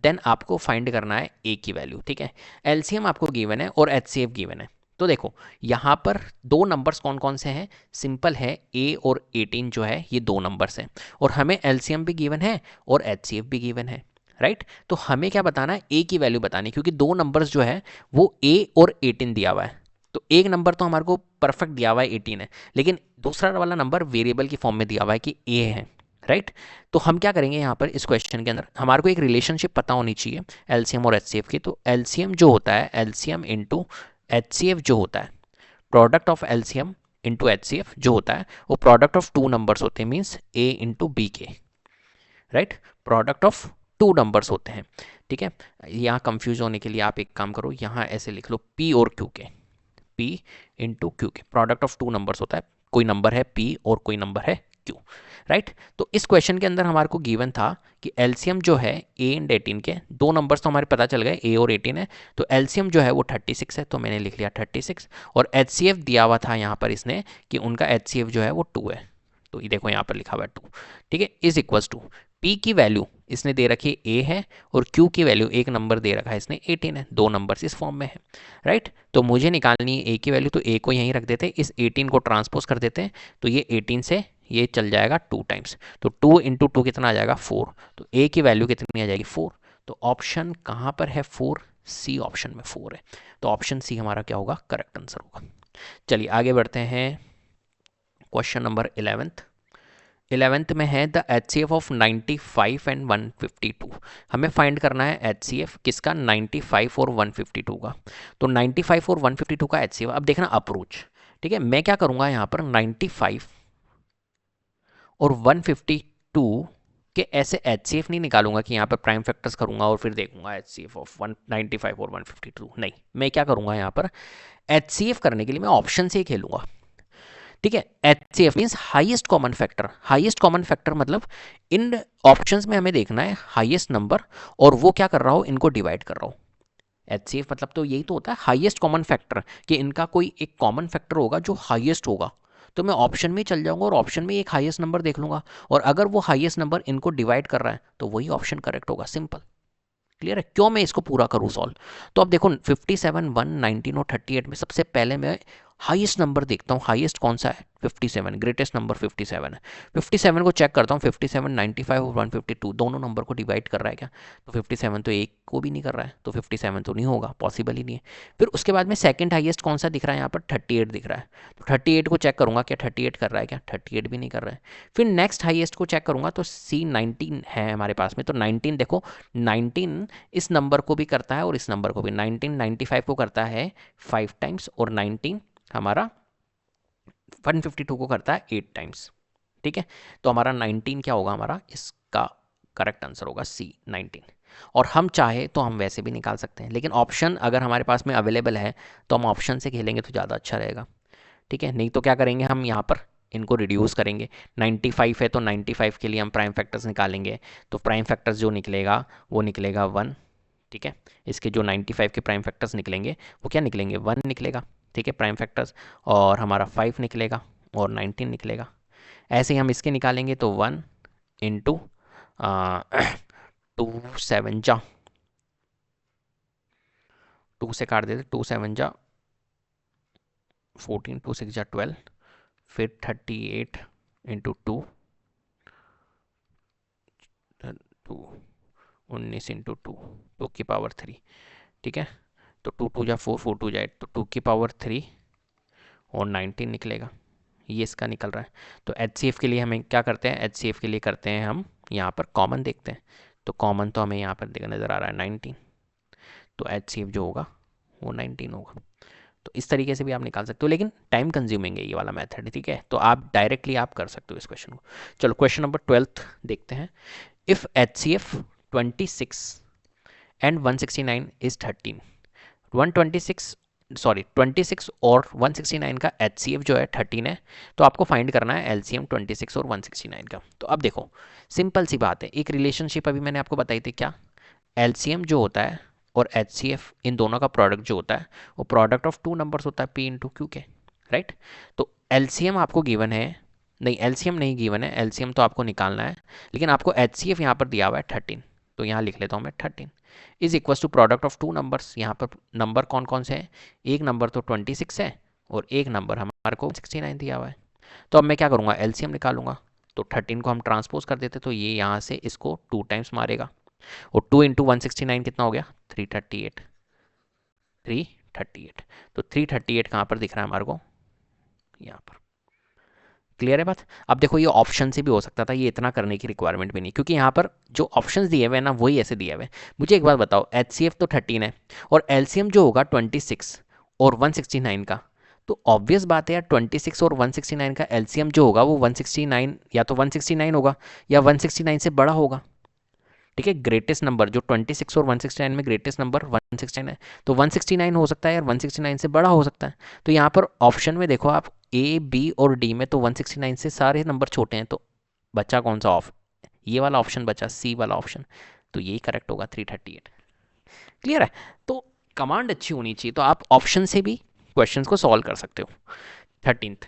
then आपको फाइंड करना है a की वैल्यू, ठीक है। एलसीएम आपको गिवन है और एचसीएफ गिवन है, तो देखो यहाँ पर दो नंबर्स कौन कौन से हैं, सिंपल है a और 18 जो है ये दो नंबर्स हैं, और हमें एलसीएम भी गिवन है और एचसीएफ भी गिवन है, राइट। तो हमें क्या बताना है, ए की वैल्यू बतानी, क्योंकि दो नंबर्स जो है वो ए और 18 दिया हुआ है। तो एक नंबर तो हमारे को परफेक्ट दिया हुआ है 18 है, लेकिन दूसरा वाला नंबर वेरिएबल की फॉर्म में दिया हुआ है कि ए है, राइट। तो हम क्या करेंगे यहाँ पर इस क्वेश्चन के अंदर, हमारे को एक रिलेशनशिप पता होनी चाहिए एलसीएम और एचसीएफ की। तो एलसीएम जो होता है, एलसीएम इंटू एचसीएफ जो होता है, product of LCM into HCF जो होता है वो प्रोडक्ट ऑफ टू नंबर्स होते हैं, मीन्स ए इंटू बी के, right. Product of two numbers होते हैं, ठीक है। यहाँ कंफ्यूज होने के लिए आप एक काम करो, यहाँ ऐसे लिख लो पी और क्यू के, पी इंटू क्यू के, प्रोडक्ट ऑफ टू नंबर्स होता है, कोई नंबर है पी और कोई नंबर है क्यू, राइट। तो इस क्वेश्चन के अंदर हमारे को गिवन था कि एलसीएम जो है ए एंड 18 के, दो नंबर्स तो हमारे पता चल गए ए और 18 है, तो एलसीएम जो है वो 36 है, तो मैंने लिख लिया 36। और एचसीएफ दिया हुआ था यहाँ पर इसने कि उनका एचसीएफ जो है वो 2 है, तो ये देखो यहाँ पर लिखा हुआ है 2, ठीक है। इज इक्वल्स टू पी की वैल्यू इसने दे रखी है ए है, और क्यू की वैल्यू एक नंबर दे रखा है इसने 18 है, दो नंबर्स इस फॉर्म में है, राइट। तो मुझे निकालनी है ए की वैल्यू, तो ए को यहीं रख देते हैं, इस 18 को ट्रांसपोज कर देते हैं, तो ये 18 से ये चल जाएगा 2 टाइम्स, तो 2 इंटू 2 कितना आ जाएगा 4, तो ए की वैल्यू कितनी आ जाएगी 4। तो ऑप्शन कहाँ पर है 4, सी ऑप्शन में 4 है, तो ऑप्शन सी हमारा क्या होगा, करेक्ट आंसर होगा। चलिए आगे बढ़ते हैं, क्वेश्चन नंबर 11th में है the H C F of 95 and 152। हमें फाइंड करना है एच सी एफ किसका, 95 और 152 का। तो 95 और 152 का एच सी एफ, अब देखना अप्रोच, ठीक है। मैं क्या करूंगा यहाँ पर 95 और 152 के ऐसे एच सी एफ नहीं निकालूंगा कि यहाँ पर प्राइम फैक्टर्स करूंगा और फिर देखूंगा एच सी एफ ऑफ 195 और 152, नहीं। मैं क्या करूंगा यहाँ पर एच सी एफ करने के लिए मैं ऑप्शन से ही खेलूंगा, ठीक है। HCF means highest common factor, highest common factor मतलब इन ऑप्शंस में हमें देखना है हाईएस्ट नंबर और वो क्या कर रहा हो, इनको डिवाइड कर रहा हो। एचसीएफ मतलब तो यही तो होता है हाईएस्ट कॉमन फैक्टर, कि इनका कोई एक कॉमन फैक्टर होगा जो हाईएस्ट होगा, तो मैं ऑप्शन में चल जाऊंगा और ऑप्शन में एक हाईएस्ट नंबर देख लूंगा, और अगर वो हाईएस्ट नंबर इनको डिवाइड कर रहा है तो वही ऑप्शन करेक्ट होगा, सिंपल। क्लियर है, क्यों मैं इसको पूरा करूँ सॉल्व। तो अब देखो 57, 1, 19 और 38 में सबसे पहले मैं हाईएस्ट नंबर देखता हूँ, हाईएस्ट कौन सा है 57, ग्रेटेस्ट नंबर 57 है। 57 को चेक करता हूँ, 57, 95 और 152 दोनों नंबर को डिवाइड कर रहा है क्या, तो 57 तो एक को भी नहीं कर रहा है, तो 57 तो नहीं होगा, पॉसिबल ही नहीं है। फिर उसके बाद में सेकंड हाईएस्ट कौन सा दिख रहा है, यहाँ पर 38 दिख रहा है, तो 38 को चेक करूंगा क्या 38 कर रहा है क्या, 38 भी नहीं कर रहा है। फिर नेक्स्ट हाईएस्ट को चेक करूंगा तो सी 19 है हमारे पास में, तो 19 देखो 19 इस नंबर को भी करता है और इस नंबर को भी, 19 95 को करता है 5 टाइम्स और 19 हमारा 152 को करता है 8 टाइम्स, ठीक है। तो हमारा 19 क्या होगा, हमारा इसका करेक्ट आंसर होगा सी 19। और हम चाहे तो हम वैसे भी निकाल सकते हैं, लेकिन ऑप्शन अगर हमारे पास में अवेलेबल है तो हम ऑप्शन से खेलेंगे तो ज़्यादा अच्छा रहेगा, ठीक है। नहीं तो क्या करेंगे हम यहाँ पर इनको रिड्यूस करेंगे, 95 है तो 95 के लिए हम प्राइम फैक्टर्स निकालेंगे, तो प्राइम फैक्टर्स जो निकलेगा वो निकलेगा 1, ठीक है। इसके जो 95 के प्राइम फैक्टर्स निकलेंगे वो क्या निकलेंगे, 1 निकलेगा, ठीक है प्राइम फैक्टर्स, और हमारा 5 निकलेगा और 19 निकलेगा। ऐसे ही हम इसके निकालेंगे तो 1 इंटू 2 7 जा, 2 से काट देते, 2 7 जा 14, 2 6 जा 12, फिर 38 इंटू 2 19 इंटू 2 2 की पावर 3, ठीक है। तो 2 2 जा 4, 4 2 जा 8, तो 2 की पावर 3 और 19 निकलेगा, ये इसका निकल रहा है। तो एच के लिए हमें क्या करते हैं, एच के लिए करते हैं हम यहाँ पर कॉमन देखते हैं, तो कॉमन तो हमें यहाँ पर नज़र आ रहा है 19, तो एच जो होगा वो 19 होगा। तो इस तरीके से भी आप निकाल सकते हो, लेकिन टाइम कंज्यूमिंग है ये वाला मेथड, ठीक है। तो आप डायरेक्टली आप कर सकते हो इस क्वेश्चन को। चलो क्वेश्चन नंबर 12 देखते हैं। If H C F 26 and 169 is 13, 26 और 169 का एच जो है 13 है, तो आपको फाइंड करना है एलसीएम 26 और 169 का। तो अब देखो सिंपल सी बात है, एक रिलेशनशिप अभी मैंने आपको बताई थी क्या, एलसीएम जो होता है और एचसीएफ इन दोनों का प्रोडक्ट जो होता है वो प्रोडक्ट ऑफ टू नंबर्स होता है, पी इंटू क्यू के, राइट। तो एलसीएम आपको गिवन है, नहीं एलसीएम नहीं गिवन है, एलसीएम तो आपको निकालना है, लेकिन आपको एचसीएफ यहाँ पर दिया हुआ है 13, तो यहाँ लिख लेता हूँ मैं 13 is equal to product of two numbers. यहाँ पर नंबर कौन कौन से हैं, एक नंबर तो 26 है और एक नंबर हमारे को 69 दिया हुआ है। तो अब मैं क्या करूँगा, एलसीएम निकालूंगा, तो 13 को हम ट्रांसपोज कर देते, तो ये यहाँ से इसको 2 टाइम्स मारेगा, और 2 इंटू 169 कितना हो गया 338, 338। तो 338 कहाँ पर दिख रहा है हमारे को, यहाँ पर। क्लियर है बात। अब देखो ये ऑप्शन से भी हो सकता था, ये इतना करने की रिक्वायरमेंट भी नहीं, क्योंकि यहाँ पर जो ऑप्शंस दिए हुए हैं ना वही ऐसे दिए हुए हैं। मुझे एक बात बताओ, HCF तो 13 है और LCM जो होगा 26 और 169 का, तो ऑब्वियस बात है यार 26 और 169 का LCM जो होगा वो 169 या तो 169 होगा या 169 से बड़ा होगा। ठीक है, ग्रेटेस्ट नंबर जो 26 और 169 में ग्रेटेस्ट नंबर 169 है, तो 169 हो सकता है यार, 169 से बड़ा हो सकता है। तो यहाँ पर ऑप्शन में देखो आप, ए बी और डी में तो 169 से सारे नंबर छोटे हैं, तो बचा कौन सा ऑफ, ये वाला ऑप्शन बचा, सी वाला ऑप्शन। तो यही करेक्ट होगा 338। क्लियर है। तो कमांड अच्छी होनी चाहिए, तो आप ऑप्शन से भी क्वेश्चन को सॉल्व कर सकते हो। 13th,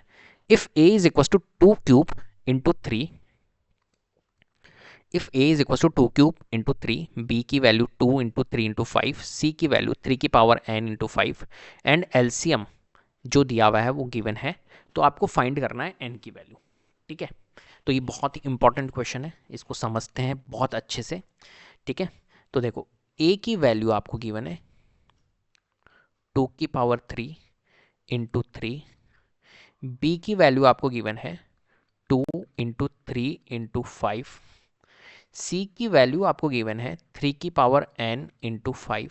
if a is equal to 2 cube into 3, if a is equals to 2 cube into 3, b की वैल्यू 2 into 3 into 5, c की वैल्यू 3 की power n into 5 and LCM जो दिया हुआ है वो गिवन है, तो आपको फाइंड करना है n की वैल्यू। ठीक है, तो ये बहुत ही इंपॉर्टेंट क्वेश्चन है, इसको समझते हैं बहुत अच्छे से। ठीक है, तो देखो a की वैल्यू आपको गिवन है 2 की पावर 3 इंटू 3, b की वैल्यू आपको गिवन है 2 इंटू 3 इंटू 5, c की वैल्यू आपको गिवन है 3 की पावर n इंटू 5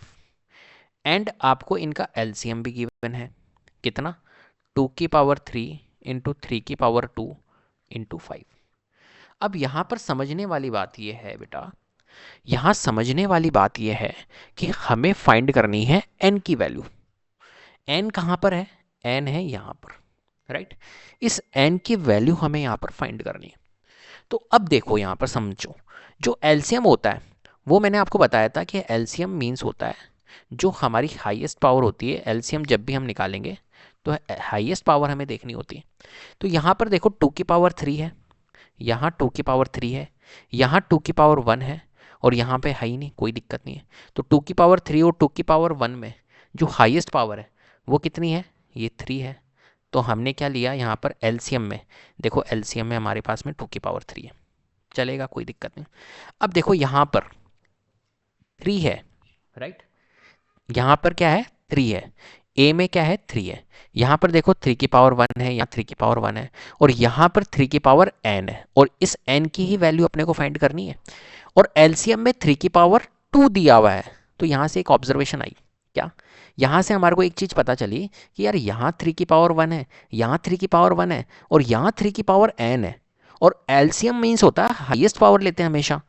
एंड आपको इनका LCM भी गिवन है कितना, 2 की पावर 3 इंटू 3 की पावर 2 इंटू 5। अब यहाँ पर समझने वाली बात यह है बेटा, यहाँ समझने वाली बात यह है कि हमें फाइंड करनी है n की वैल्यू। n कहाँ पर है, n है यहाँ पर, राइट। इस n की वैल्यू हमें यहाँ पर फाइंड करनी है। तो अब देखो यहाँ पर समझो, जो LCM होता है वो मैंने आपको बताया था कि LCM मीन्स होता है जो हमारी हाईएस्ट पावर होती है। LCM जब भी हम निकालेंगे तो हाईएस्ट पावर हमें देखनी होती है। तो यहाँ पर देखो 2 की पावर 3 है, यहाँ 2 की पावर 3 है, यहाँ 2 की पावर 1 है और यहाँ पे है ही नहीं, कोई दिक्कत नहीं है। तो 2 की पावर 3 और 2 की पावर 1 में जो हाईएस्ट पावर है वो कितनी है, ये 3 है। तो हमने क्या लिया यहाँ पर LCM में, देखो LCM में हमारे पास में 2 की पावर 3 है, चलेगा कोई दिक्कत नहीं। अब देखो यहाँ पर 3 है, राइट, यहाँ पर क्या है 3 है, ए में क्या है 3 है, यहाँ पर देखो 3 की पावर 1 है, यहाँ 3 की पावर 1 है और यहाँ पर 3 की पावर n है, और इस n की ही वैल्यू अपने को फाइंड करनी है। और LCM में 3 की पावर 2 दिया हुआ है। तो यहाँ से एक ऑब्जर्वेशन आई, क्या, यहाँ से हमारे को एक चीज़ पता चली कि यार यहाँ 3 की पावर 1 है, यहाँ 3 की पावर 1 है और यहाँ 3 की पावर n है, और LCM मीन्स होता है हाईएस्ट पावर लेते हैं हमेशा।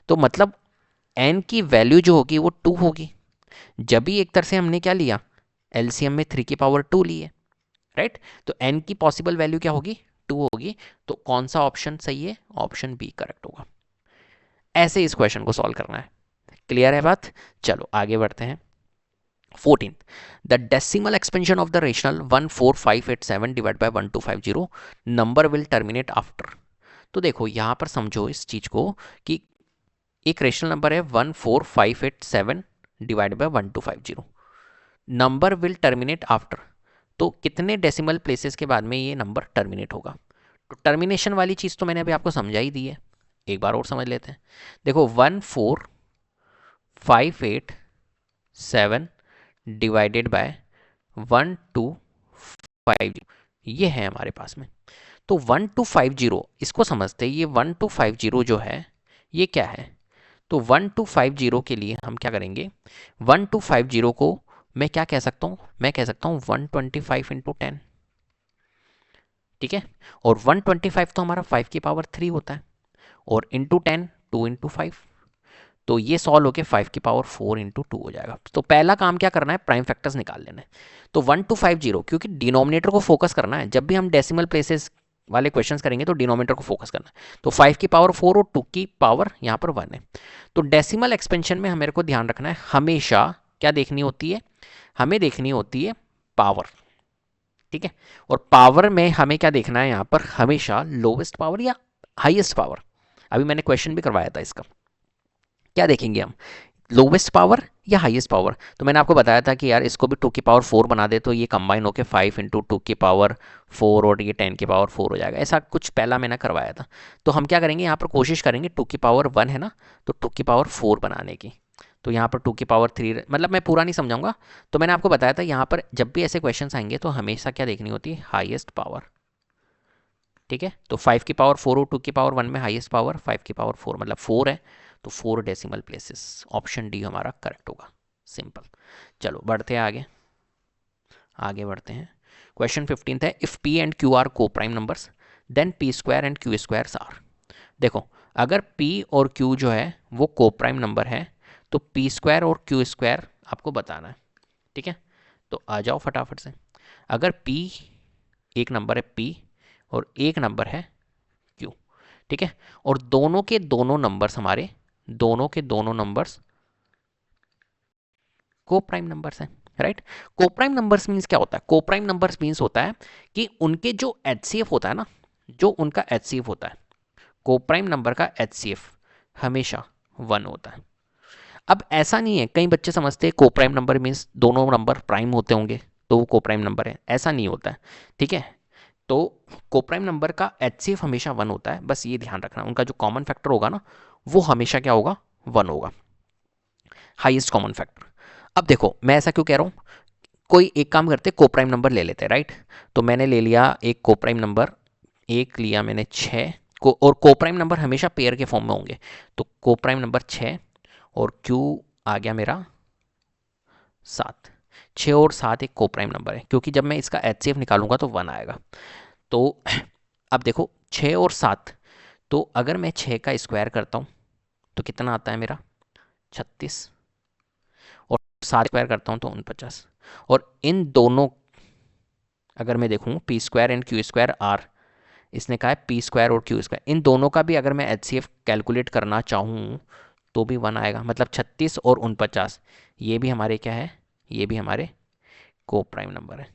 तो मतलब n की वैल्यू जो होगी वो 2 होगी। जब भी एक तरह से हमने क्या लिया, LCM में 3 की पावर 2 ली है, राइट। तो n की पॉसिबल वैल्यू क्या होगी, 2 होगी। तो कौन सा ऑप्शन सही है, ऑप्शन बी करेक्ट होगा। ऐसे इस क्वेश्चन को सॉल्व करना है। क्लियर है बात। चलो आगे बढ़ते हैं। 14th, the decimal expansion of the rational 14587 divided by 1250 number will terminate after। तो देखो यहाँ पर समझो इस चीज को कि एक रेशनल नंबर है 14587 divide by 1250, number will terminate after. तो कितने डेसिमल प्लेसेस के बाद में ये नंबर टर्मिनेट होगा। तो टर्मिनेशन वाली चीज़ तो मैंने अभी आपको समझा ही दी है, एक बार और समझ लेते हैं। देखो 14587 डिवाइडेड बाय 1250 ये है हमारे पास में। तो 1250 इसको समझते हैं, ये 1250 जो है ये क्या है। तो 1250 के लिए हम क्या करेंगे, 1250 को मैं क्या कह सकता हूँ, मैं कह सकता हूँ 125 इंटू 10। ठीक है, और 125 तो हमारा 5 की पावर 3 होता है, और इंटू 10 2 इंटू 5, तो ये सॉल्व होके 5 की पावर 4 इंटू 2 हो जाएगा। तो पहला काम क्या करना है, प्राइम फैक्टर्स निकाल लेना है। तो 1250 क्योंकि डिनोमिनेटर को फोकस करना है, जब भी हम डेसिमल प्लेसेस वाले क्वेश्चंस करेंगे तो डिनोमिनेटर को फोकस करना है। तो 5 की पावर 4 और 2 की पावर यहाँ पर 1 है। तो डेसिमल एक्सपेंशन में हमें को ध्यान रखना है, हमेशा क्या देखनी होती है, हमें देखनी होती है पावर। ठीक है, और पावर में हमें क्या देखना है यहाँ पर, हमेशा लोवेस्ट पावर या हाईएस्ट पावर। अभी मैंने क्वेश्चन भी करवाया था इसका, क्या देखेंगे हम, लोवेस्ट पावर या हाईएस्ट पावर? तो मैंने आपको बताया था कि यार इसको भी 2 की पावर 4 बना दे तो ये कंबाइन होकर 5 इंटू 2 की पावर 4 और ये 10 की पावर 4 हो जाएगा। ऐसा कुछ पहला मैंने करवाया था। तो हम क्या करेंगे यहाँ पर, कोशिश करेंगे 2 की पावर 1 है ना, तो 2 की पावर 4 बनाने की। तो यहाँ पर 2 की पावर 3, मतलब मैं पूरा नहीं समझाऊंगा। तो मैंने आपको बताया था यहाँ पर जब भी ऐसे क्वेश्चन आएंगे तो हमेशा क्या देखनी होती है, हाईएस्ट पावर। ठीक है, तो 5 की पावर 4 और 2 की पावर 1 में हाईएस्ट पावर 5 की पावर 4, मतलब 4 है, तो 4 डेसिमल प्लेसेस। ऑप्शन डी हमारा करेक्ट होगा। सिंपल। चलो बढ़ते हैं आगे, आगे बढ़ते हैं। क्वेश्चन 15 है, if P and Q are coprime numbers then P square and Q square are. देखो, अगर पी और क्यू जो है वो को प्राइम नंबर है तो पी स्क्वायर और क्यू स्क्वायर आपको बताना है। ठीक है, तो आ जाओ फटाफट से। अगर पी, एक नंबर है पी और एक नंबर है क्यू, ठीक है, और दोनों के दोनों नंबर्स हमारे, दोनों के दोनों नंबर्स को प्राइम नंबर्स हैं, राइट। को प्राइम नंबर्स मींस क्या होता है? को प्राइम नंबर्स मींस होता है कि उनके जो एचसीएफ होता है ना, जो उनका एचसीएफ होता है, को प्राइम नंबर का एचसीएफ हमेशा 1 होता है। अब ऐसा नहीं है, कई बच्चे समझते हैं को प्राइम नंबर मीन्स दोनों नंबर प्राइम होते होंगे तो वो को प्राइम नंबर है, ऐसा नहीं होता है। ठीक है, तो को प्राइम नंबर का एचसीएफ हमेशा 1 होता है, बस ये ध्यान रखना। उनका जो कॉमन फैक्टर होगा ना वो हमेशा क्या होगा, 1 होगा, हाईएस्ट कॉमन फैक्टर। अब देखो मैं ऐसा क्यों कह रहा हूँ, कोई एक काम करते, को प्राइम नंबर ले लेते, राइट। तो मैंने ले लिया एक को प्राइम नंबर, एक लिया मैंने 6 को, और को प्राइम नंबर हमेशा पेयर के फॉर्म में होंगे, तो को प्राइम नंबर 6 और क्यू आ गया मेरा 7। 6 और 7 एक को प्राइम नंबर है, क्योंकि जब मैं इसका एचसीएफ निकालूंगा तो 1 आएगा। तो अब देखो 6 और 7, तो अगर मैं 6 का स्क्वायर करता हूँ तो कितना आता है मेरा, 36, और 7 स्क्वायर करता हूँ तो 49। और इन दोनों, अगर मैं देखूँ p square and Q square are, इसने कहा है पी स्क्वायर और क्यू स्क्वायर, इन दोनों का भी अगर मैं एचसीएफ कैलकुलेट करना चाहूँ तो भी 1 आएगा, मतलब 36 और 49, ये भी हमारे क्या है, ये भी हमारे को प्राइम नंबर है,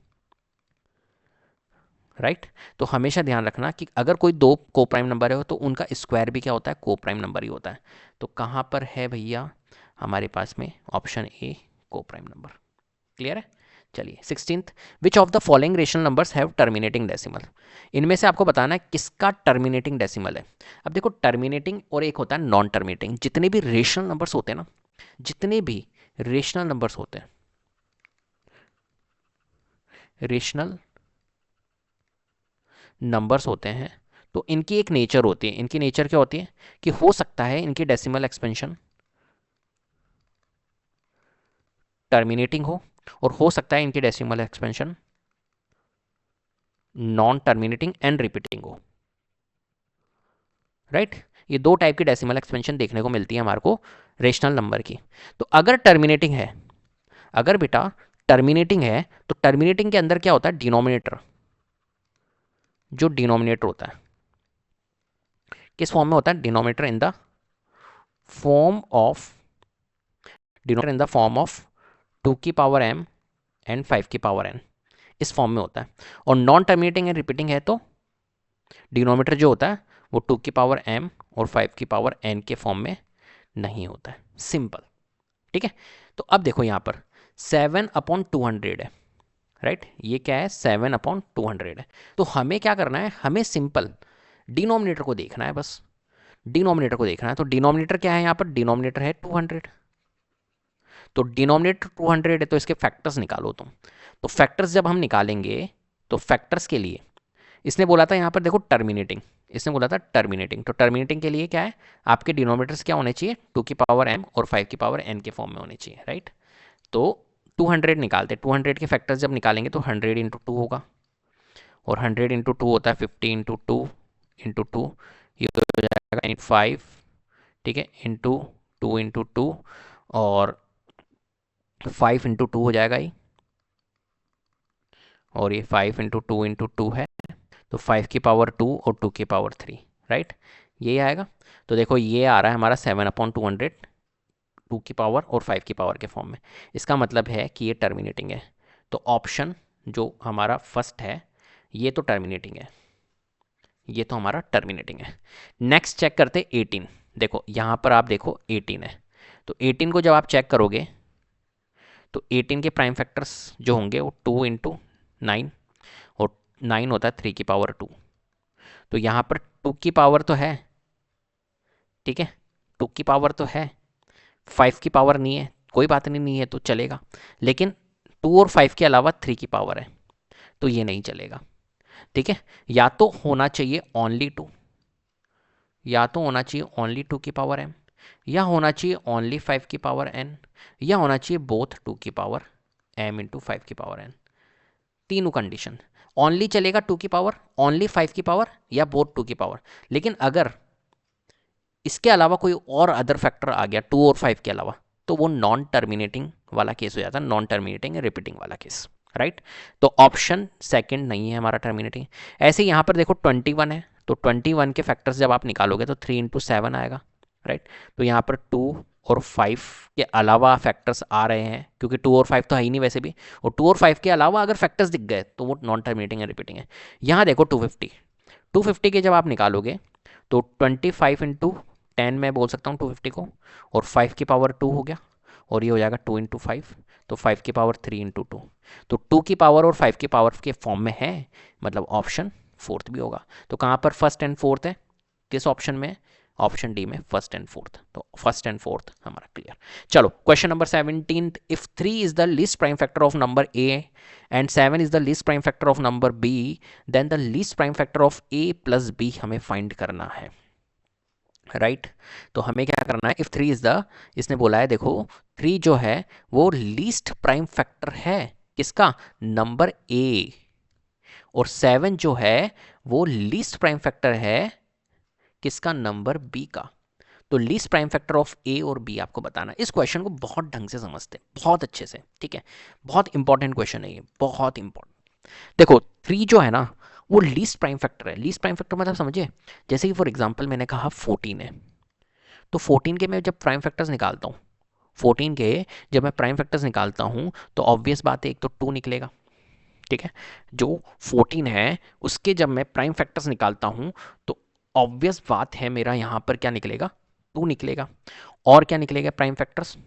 राइट। तो हमेशा ध्यान रखना कि अगर कोई दो को प्राइम नंबर है तो उनका स्क्वायर भी क्या होता है, को प्राइम नंबर ही होता है। तो कहाँ पर है भैया हमारे पास में, ऑप्शन ए को प्राइम नंबर। क्लियर है। चलिए 16th, which of the following rational numbers have terminating decimal. इनमें से आपको बताना है किसका टर्मिनेटिंग डेसिमल है। अब देखो टर्मिनेटिंग और एक होता है नॉन टर्मिनेटिंग। जितने भी रेशनल नंबर्स होते हैं ना, जितने भी रेशनल नंबर्स होते हैं, रेशनल नंबर्स होते हैं, तो इनकी एक नेचर होती है। इनकी नेचर क्या होती है कि हो सकता है इनकी डेसिमल एक्सपेंशन टर्मिनेटिंग हो, और हो सकता है इनकी decimal expansion non terminating and repeating हो, राइट। ये दो टाइप की डेसिमल एक्सपेंशन देखने को मिलती है हमारे को रेशनल नंबर की। तो अगर टर्मिनेटिंग है, अगर बेटा टर्मिनेटिंग है, तो टर्मिनेटिंग के अंदर क्या होता है, डिनोमिनेटर, जो डिनोमिनेटर होता है किस फॉर्म में होता है, denominator in the form of, denominator in the form of 2 की पावर m एंड 5 की पावर n, इस फॉर्म में होता है। और नॉन टर्मिनेटिंग एंड रिपीटिंग है तो डिनोमिनेटर जो होता है वो 2 की पावर m और 5 की पावर n के फॉर्म में नहीं होता है। सिंपल। ठीक है, तो अब देखो यहाँ पर 7/200 है, राइट। ये क्या है, 7/200 है। तो हमें क्या करना है, हमें सिंपल डिनोमिनेटर को देखना है, बस डिनोमिनेटर को देखना है। तो डिनोमिनेटर क्या है यहाँ पर, डिनोमिनेटर है 200, तो डिनोमिनेटर 200 है तो इसके फैक्टर्स निकालो तुम। तो फैक्टर्स जब हम निकालेंगे तो फैक्टर्स के लिए, इसने बोला था यहाँ पर देखो टर्मिनेटिंग, इसने बोला था टर्मिनेटिंग, तो टर्मिनेटिंग के लिए क्या है, आपके डिनोमिनेटर्स क्या होने चाहिए, 2 की पावर m और 5 की पावर n के फॉर्म में होने चाहिए, राइट। तो 200 निकालते, 200 के फैक्टर्स जब निकालेंगे तो 100 इंटू 2 होगा, और 100 इंटू 2 होता है 50 इंटू 2 इंटू 2, ये हो जाएगा 5, ठीक है, इंटू 2 इंटू 2, और 5 इंटू 2 हो जाएगा ये, और ये 5 इंटू 2 इंटू 2 है, तो 5 की पावर 2 और 2 की पावर 3, राइट, ये आएगा। तो देखो ये आ रहा है हमारा 7/200, 2 की पावर और 5 की पावर के फॉर्म में। इसका मतलब है कि ये टर्मिनेटिंग है। तो ऑप्शन जो हमारा फर्स्ट है ये तो टर्मिनेटिंग है, ये तो हमारा टर्मिनेटिंग है। नेक्स्ट चेक करते 18। देखो यहाँ पर आप देखो 18 है, तो 18 को जब आप चेक करोगे तो 18 के प्राइम फैक्टर्स जो होंगे वो 2 इंटू 9, और 9 होता है 3 की पावर 2। तो यहाँ पर 2 की पावर तो है, ठीक है, 2 की पावर तो है, 5 की पावर नहीं है, कोई बात नहीं, नहीं है तो चलेगा, लेकिन 2 और 5 के अलावा 3 की पावर है, तो ये नहीं चलेगा, ठीक है। या तो होना चाहिए ओनली 2, या तो होना चाहिए ओनली 2 की पावर m, या होना चाहिए ओनली 5 की पावर n, या होना चाहिए बोथ 2 की पावर m इंटू 5 की पावर n। तीनों कंडीशन, ओनली चलेगा 2 की पावर, ओनली 5 की पावर, या बोथ 2 की पावर। लेकिन अगर इसके अलावा कोई और अदर फैक्टर आ गया 2 और 5 के अलावा, तो वो नॉन टर्मिनेटिंग वाला केस हो जाता है, नॉन टर्मिनेटिंग रिपीटिंग वाला केस, राइट। तो ऑप्शन सेकंड नहीं है हमारा टर्मिनेटिंग। ऐसे यहाँ पर देखो 21 है, तो 21 के फैक्टर्स जब आप निकालोगे तो 3 इंटू 7 आएगा, राइट। तो यहाँ पर 2 और 5 के अलावा फैक्टर्स आ रहे हैं, क्योंकि 2 और 5 तो है ही नहीं वैसे भी, और 2 और 5 के अलावा अगर फैक्टर्स दिख गए तो वो नॉन टर्मिनेटिंग है, रिपीटिंग है। यहाँ देखो 250 के जब आप निकालोगे तो 25 इंटू 10 मैं बोल सकता हूँ 250 को, और 5 की पावर 2 हो गया, और ये हो जाएगा 2 इंटू 5, तो 5 की पावर 3 इंटू 2, तो 2 की पावर और 5 की पावर के फॉर्म में है, मतलब ऑप्शन फोर्थ भी होगा। तो कहाँ पर फर्स्ट एंड फोर्थ है, किस ऑप्शन में? ऑप्शन डी में फर्स्ट एंड फोर्थ, तो फर्स्ट एंड फोर्थ हमारा क्लियर। चलो question number 17, if 3 is the least prime factor of number a and 7 is the least prime factor of number b, then the least prime factor of a plus b हमें find करना है, right. तो हमें क्या करना है, if 3 is the, इसने बोला है देखो 3 जो है वो लीस्ट प्राइम फैक्टर है किसका, नंबर ए, और 7 जो है वो लीस्ट प्राइम फैक्टर है किसका, नंबर बी का। तो लीस्ट प्राइम फैक्टर ऑफ ए और बी आपको बताना। इस क्वेश्चन को बहुत ढंग से समझते हैं, बहुत अच्छे से, ठीक है, बहुत इंपॉर्टेंट क्वेश्चन है ये, बहुत इंपॉर्टेंट। देखो 3 जो है ना वो लीस्ट प्राइम फैक्टर है। लीस्ट प्राइम फैक्टर मतलब समझिए, जैसे कि फॉर एग्जांपल मैंने कहा 14 है, तो 14 के मैं जब प्राइम फैक्टर्स निकालता हूँ, 14 के जब मैं प्राइम फैक्टर्स निकालता हूँ तो ऑब्वियस बात है एक तो 2 निकलेगा, ठीक है। जो 14 है उसके जब मैं प्राइम फैक्टर्स निकालता हूँ तो ऑब्वियस बात है मेरा यहाँ पर क्या निकलेगा, 2 निकलेगा। और क्या निकलेगा प्राइम फैक्टर्स,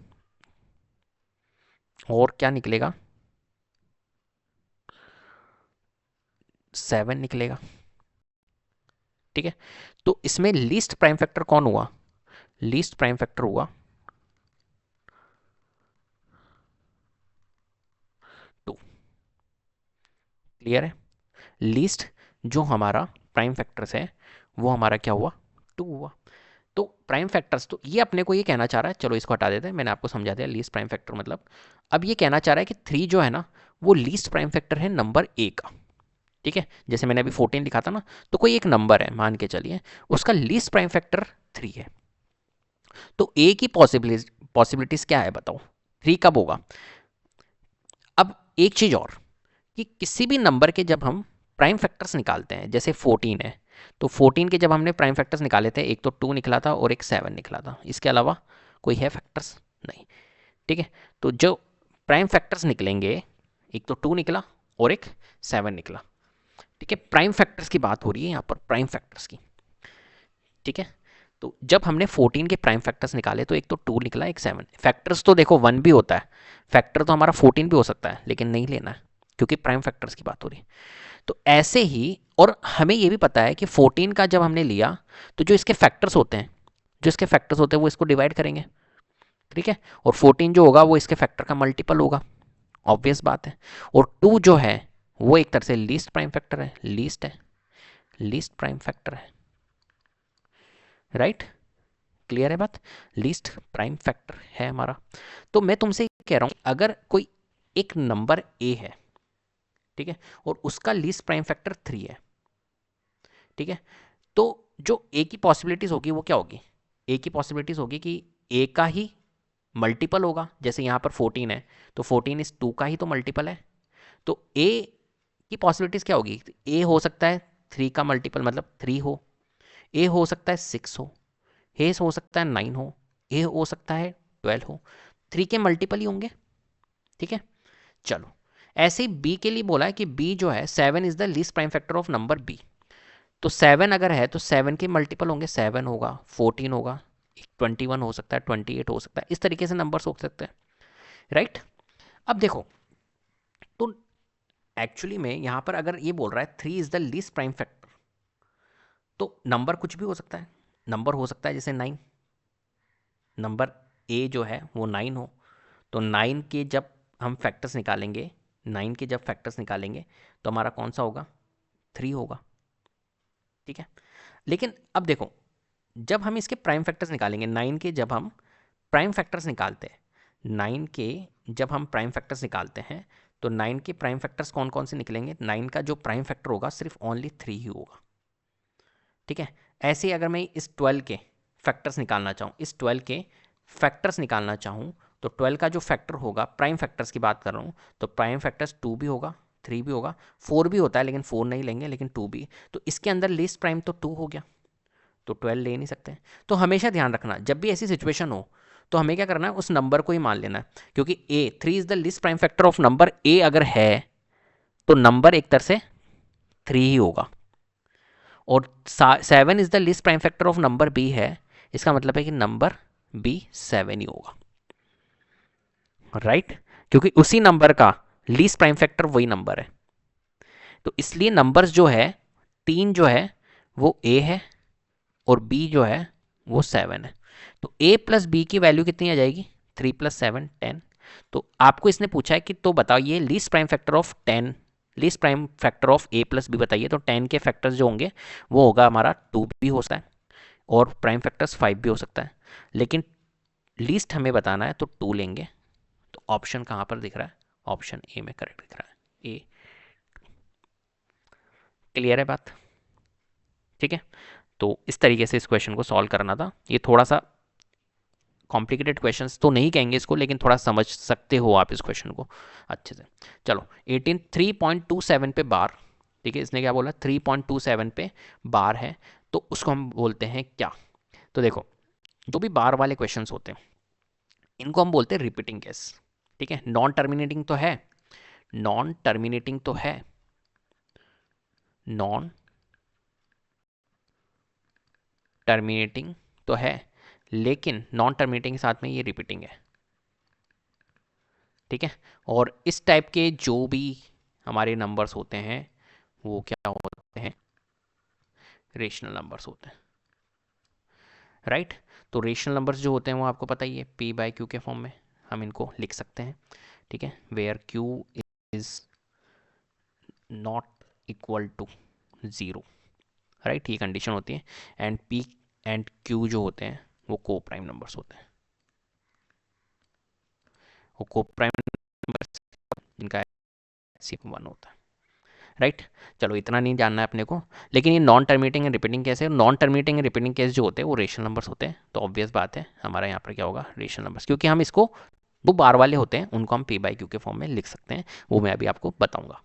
और क्या निकलेगा, 7 निकलेगा, ठीक है। तो इसमें लीस्ट प्राइम फैक्टर कौन हुआ, लीस्ट प्राइम फैक्टर हुआ 2, क्लियर है। लीस्ट जो हमारा प्राइम फैक्टर्स है वो हमारा क्या हुआ, 2 हुआ। तो प्राइम फैक्टर्स, तो ये अपने को ये कहना चाह रहा है, चलो इसको हटा देते हैं, मैंने आपको समझा दिया लीस्ट प्राइम फैक्टर मतलब। अब ये कहना चाह रहा है कि 3 जो है ना वो लीस्ट प्राइम फैक्टर है नंबर ए का, ठीक है। जैसे मैंने अभी 14 लिखा था ना, तो कोई एक नंबर है मान के चलिए, उसका लीस्ट प्राइम फैक्टर 3 है। तो ए की पॉसिबिलिटीज क्या है बताओ, 3 कब होगा। अब एक चीज और, कि किसी भी नंबर के जब हम प्राइम फैक्टर्स निकालते हैं, जैसे 14 है, तो 14 के जब हमने प्राइम फैक्टर्स निकाले थे, एक तो 2 निकला था और एक 7 निकला था, इसके अलावा कोई है फैक्टर्स नहीं, ठीक है। तो जो प्राइम फैक्टर्स निकलेंगे, एक तो 2 निकला और एक 7 निकला, ठीक है। प्राइम फैक्टर्स की बात हो रही है यहाँ पर, प्राइम फैक्टर्स की, ठीक है। तो जब हमने 14 के प्राइम फैक्टर्स निकाले तो एक तो 2 निकला, एक 7। फैक्टर्स तो देखो 1 भी होता है, फैक्टर तो हमारा 14 भी हो सकता है, लेकिन नहीं लेना है क्योंकि प्राइम फैक्टर्स की बात हो रही है। तो ऐसे ही, और हमें ये भी पता है कि 14 का जब हमने लिया तो जो इसके फैक्टर्स होते हैं, जो इसके फैक्टर्स होते हैं वो इसको डिवाइड करेंगे, ठीक है। और 14 जो होगा वो इसके फैक्टर का मल्टीपल होगा, ऑब्वियस बात है। और 2 जो है वो एक तरह से लीस्ट प्राइम फैक्टर है, लीस्ट है, लीस्ट प्राइम फैक्टर है, राइट। क्लियर है बात, लीस्ट प्राइम फैक्टर है हमारा। तो मैं तुमसे कह रहा हूं अगर कोई एक नंबर ए है, ठीक है, और उसका लीस्ट प्राइम फैक्टर 3 है, ठीक है, तो जो ए की पॉसिबिलिटीज होगी वो क्या होगी, ए की पॉसिबिलिटीज होगी कि ए का ही मल्टीपल होगा, जैसे यहाँ पर 14 है तो 14 इस 2 का ही तो मल्टीपल है। तो ए की पॉसिबिलिटीज क्या होगी, ए हो सकता है 3 का मल्टीपल मतलब 3 हो, ए हो सकता है 6 हो, ए हो सकता है 9 हो, ए हो सकता है 12 हो, 3 के मल्टीपल ही होंगे, ठीक है। चलो ऐसे ही बी के लिए बोला है कि बी जो है 7 is the least prime factor of number b. तो 7 अगर है तो 7 के मल्टीपल होंगे, 7 होगा, 14 होगा, 21 हो सकता है, 28 हो सकता है, इस तरीके से नंबर्स हो सकते हैं, राइट। अब देखो, तो एक्चुअली में यहाँ पर अगर ये बोल रहा है 3 is the least prime factor, तो नंबर कुछ भी हो सकता है। नंबर हो सकता है जैसे 9, नंबर ए जो है वो 9 हो, तो 9 के जब हम फैक्टर्स निकालेंगे, 9 के जब फैक्टर्स निकालेंगे तो हमारा कौन सा होगा, 3 होगा, ठीक है। लेकिन अब देखो, जब हम इसके प्राइम फैक्टर्स निकालेंगे, 9 के जब हम प्राइम फैक्टर्स निकालते हैं, 9 के जब हम प्राइम फैक्टर्स निकालते हैं, तो 9 के प्राइम फैक्टर्स कौन कौन से निकलेंगे, 9 का जो प्राइम फैक्टर होगा सिर्फ ओनली 3 ही होगा, ठीक है। ऐसे ही अगर मैं इस 12 के फैक्टर्स निकालना चाहूँ, इस 12 के फैक्टर्स निकालना चाहूँ, तो 12 का जो फैक्टर होगा, प्राइम फैक्टर्स की बात कर रहा हूँ, तो प्राइम फैक्टर्स 2 भी होगा, 3 भी होगा, 4 भी होता है लेकिन 4 नहीं लेंगे, लेकिन 2 भी, तो इसके अंदर लीस्ट प्राइम तो 2 हो गया, तो 12 ले नहीं सकते। तो हमेशा ध्यान रखना, जब भी ऐसी सिचुएशन हो तो हमें क्या करना है, उस नंबर को ही मान लेना है, क्योंकि ए 3 is the least prime factor of number ए अगर है तो नंबर एक तरह से 3 ही होगा, और 7 is the least prime factor of number b है, इसका मतलब है कि नंबर बी 7 ही होगा, राइट, क्योंकि उसी नंबर का लीस्ट प्राइम फैक्टर वही नंबर है। तो इसलिए नंबर्स जो है, 3 जो है वो ए है और बी जो है वो 7 है, तो a प्लस बी की वैल्यू कितनी आ जाएगी, 3 प्लस 7 10। तो आपको इसने पूछा है कि तो बताइए least prime factor of 10, least prime factor of a plus b बताइए, तो 10 के फैक्टर्स जो होंगे वो होगा हमारा 2 भी हो सकता है और प्राइम फैक्टर्स 5 भी हो सकता है, लेकिन लीस्ट हमें बताना है तो 2 लेंगे। तो ऑप्शन कहाँ पर दिख रहा है, ऑप्शन ए में करेक्ट दिख रहा है, ए। क्लियर है बात, ठीक है। तो इस तरीके से इस क्वेश्चन को सॉल्व करना था। ये थोड़ा सा कॉम्प्लिकेटेड क्वेश्चंस तो नहीं कहेंगे इसको, लेकिन थोड़ा समझ सकते हो आप इस क्वेश्चन को अच्छे से। चलो 3.27 पे बार, ठीक है, इसने क्या बोला 3.27 पे बार है, तो उसको हम बोलते हैं क्या। तो देखो, जो भी बार वाले क्वेश्चंस होते हैं इनको हम बोलते हैं रिपीटिंग केस, ठीक है। नॉन टर्मिनेटिंग तो है, नॉन टर्मिनेटिंग तो है, नॉन टर्मिनेटिंग तो है, लेकिन नॉन टर्मिनेटिंग के साथ में ये रिपीटिंग है, ठीक है। और इस टाइप के जो भी हमारे नंबर्स होते हैं वो क्या होते हैं, रेशनल नंबर्स होते हैं, राइट। तो रेशनल नंबर्स जो होते हैं वो आपको पता ही है, p बाई क्यू के फॉर्म में हम इनको लिख सकते हैं, ठीक है, where q is not equal to 0, right, ये कंडीशन होती है। एंड p एंड q जो होते हैं वो को प्राइम नंबर्स होते हैं, वो को प्राइम नंबर्स जिनका HCF 1 होता है, राइट। चलो इतना नहीं जानना है अपने को, लेकिन ये non terminating and repeating case है। Non terminating and repeating case जो होते हैं वो रेशनल नंबर्स होते हैं, तो ऑब्वियस बात है हमारा यहाँ पर क्या होगा, रेशनल नंबर्स, क्योंकि हम इसको दो बार वाले होते हैं उनको हम p बाई क्यू के फॉर्म में लिख सकते हैं, वो मैं अभी आपको बताऊंगा।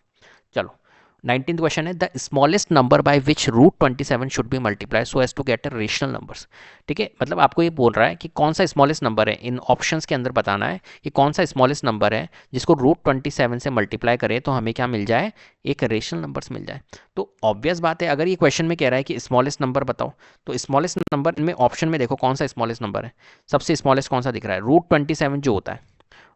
चलो 19th क्वेश्चन है, the smallest number by which root 27 should be multiply so as to get a rational numbers, ठीक है। मतलब आपको ये बोल रहा है कि कौन सा स्मॉलेस्ट नंबर है, इन ऑप्शंस के अंदर बताना है कि कौन सा स्मॉलेस्ट नंबर है जिसको रूट 27 से मल्टीप्लाई करे तो हमें क्या मिल जाए, एक रेशनल नंबर्स मिल जाए। तो ऑब्वियस बात है, अगर ये क्वेश्चन में कह रहा है कि स्मॉलेस्ट नंबर बताओ, तो स्मॉलेस्ट नंबर में ऑप्शन में देखो कौन सा स्मॉलेस्ट नंबर है, सबसे स्मॉलेस्ट कौन सा दिख रहा है, रूट 27 जो होता है,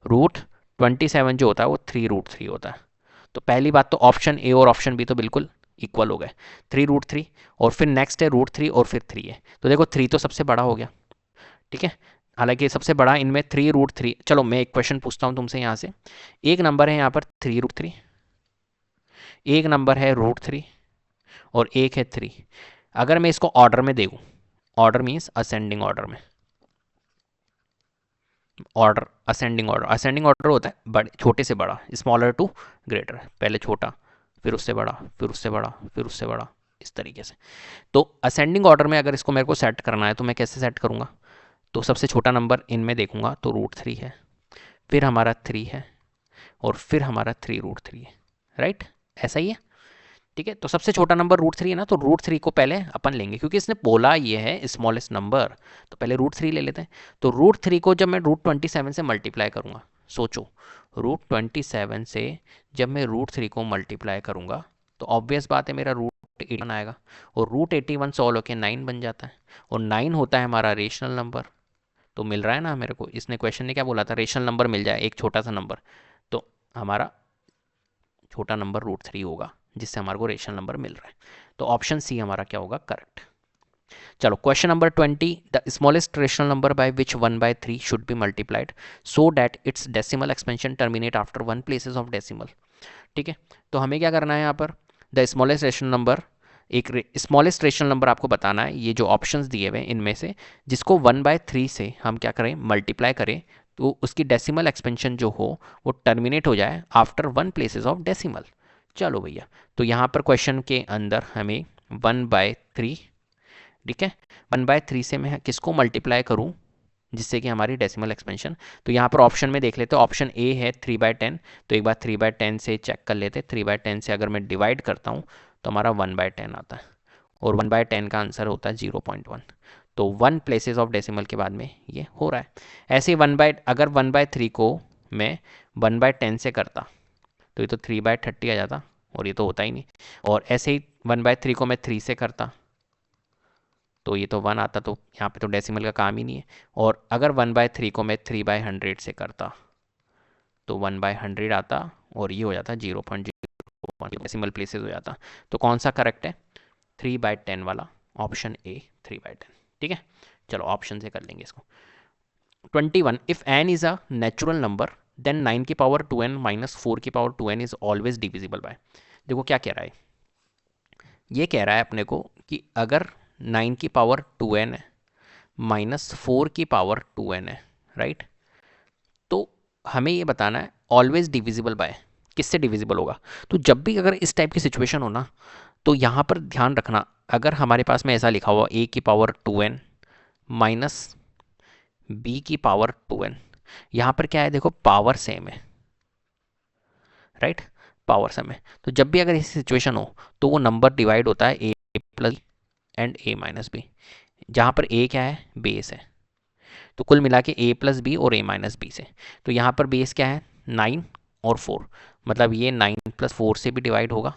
रूट 27 जो होता है वो 3√3 होता है। तो पहली बात तो ऑप्शन ए और ऑप्शन बी तो बिल्कुल इक्वल हो गए, 3√3, और फिर नेक्स्ट है √3 और फिर 3 है, तो देखो 3 तो सबसे बड़ा हो गया, ठीक है। हालांकि सबसे बड़ा इनमें 3√3। चलो मैं एक क्वेश्चन पूछता हूँ तुमसे यहाँ से, एक नंबर है यहाँ पर 3√3, एक नंबर है √3 और एक है 3। अगर मैं इसको ऑर्डर में देखूँ, ऑर्डर मीन्स असेंडिंग ऑर्डर में, order ascending order, ascending order होता है बड़े छोटे से बड़ा, स्मॉलर टू ग्रेटर, पहले छोटा फिर उससे बड़ा फिर उससे बड़ा फिर उससे बड़ा, इस तरीके से। तो असेंडिंग ऑर्डर में अगर इसको मेरे को सेट करना है तो मैं कैसे सेट करूँगा, तो सबसे छोटा नंबर इनमें देखूंगा तो √3 है, फिर हमारा 3 है और फिर हमारा 3√3 है, राइट, ऐसा ही है, ठीक है। तो सबसे छोटा नंबर √3 है ना, तो √3 को पहले अपन लेंगे क्योंकि इसने बोला ये है स्मॉलेस्ट नंबर, तो पहले √3 ले लेते हैं। तो √3 को जब मैं √27 से मल्टीप्लाई करूंगा, सोचो √27 से जब मैं √3 को मल्टीप्लाई करूंगा तो ऑब्वियस बात है मेरा रूट 81 आएगा, और रूट 81 सॉल्व होकर 9 बन जाता है, और 9 होता है हमारा रेशनल नंबर। तो मिल रहा है ना मेरे को, इसने क्वेश्चन ने क्या बोला था, रेशनल नंबर मिल जाए एक छोटा सा नंबर, तो हमारा छोटा नंबर रूट 3 होगा, जिससे हमारे को रेशनल नंबर मिल रहा है। तो ऑप्शन सी हमारा क्या होगा, करेक्ट। चलो question number 20, the smallest rational number by which 1/3 should be multiplied so that it's decimal expansion terminate after 1 places of decimal. ठीक है, तो हमें क्या करना है यहाँ पर, द स्मॉलेस्ट रेशनल नंबर, एक स्मॉलेस्ट रेशनल नंबर आपको बताना है, ये जो ऑप्शंस दिए हुए इनमें से जिसको 1/3 से हम क्या करें, मल्टीप्लाई करें, तो उसकी डेसिमल एक्सपेंशन जो हो वो टर्मिनेट हो जाए आफ्टर 1 प्लेसेस ऑफ डेसिमल। चलो भैया, तो यहाँ पर क्वेश्चन के अंदर हमें 1/3, ठीक है, 1/3 से मैं किसको मल्टीप्लाई करूँ जिससे कि हमारी डेसिमल एक्सपेंशन, तो यहाँ पर ऑप्शन में देख लेते हैं, ऑप्शन ए है 3/10, तो एक बार 3/10 से चेक कर लेते हैं, 3/10 से अगर मैं डिवाइड करता हूँ तो हमारा 1/10 आता है, और 1/10 का आंसर होता है 0.1, तो 1 प्लेसेस ऑफ डेसिमल के बाद में ये हो रहा है। ऐसे ही अगर 1/3 को मैं 1/10 से करता तो ये तो 3/30 आ जाता, और ये तो होता ही नहीं, और ऐसे ही 1/3 को मैं 3 से करता तो ये तो 1 आता, तो यहाँ पे तो डेसिमल का काम ही नहीं है, और अगर 1/3 को मैं 3/100 से करता तो 1/100 आता, और ये हो जाता 0.01, डेसिमल प्लेसेस हो जाता। तो कौन सा करेक्ट है, 3/10 वाला, ऑप्शन ए 3/10। ठीक है, चलो ऑप्शन से कर लेंगे इसको। 21, if n is a natural number then 9 की पावर 2n माइनस 4 की power 2n is always divisible by. देखो क्या कह रहा है, ये कह रहा है अपने को कि अगर 9 की पावर 2n है माइनस 4 की पावर 2n है, राइट, तो हमें ये बताना है ऑलवेज डिविजिबल बाय, किससे डिविजिबल होगा। तो जब भी अगर इस टाइप की सिचुएशन हो ना, तो यहाँ पर ध्यान रखना, अगर हमारे पास में ऐसा लिखा हुआ a की पावर 2n माइनस b की पावर 2n, यहाँ पर क्या है, देखो पावर सेम है, राइट, पावर सेम है, तो जब भी अगर ऐसी सिचुएशन हो तो वो नंबर डिवाइड होता है a plus and a minus b, जहाँ पर a क्या है, बेस है, तो कुल मिला के a प्लस बी और a माइनस बी से, तो यहाँ पर बेस क्या है 9 और 4, मतलब ये 9 प्लस 4 से भी डिवाइड होगा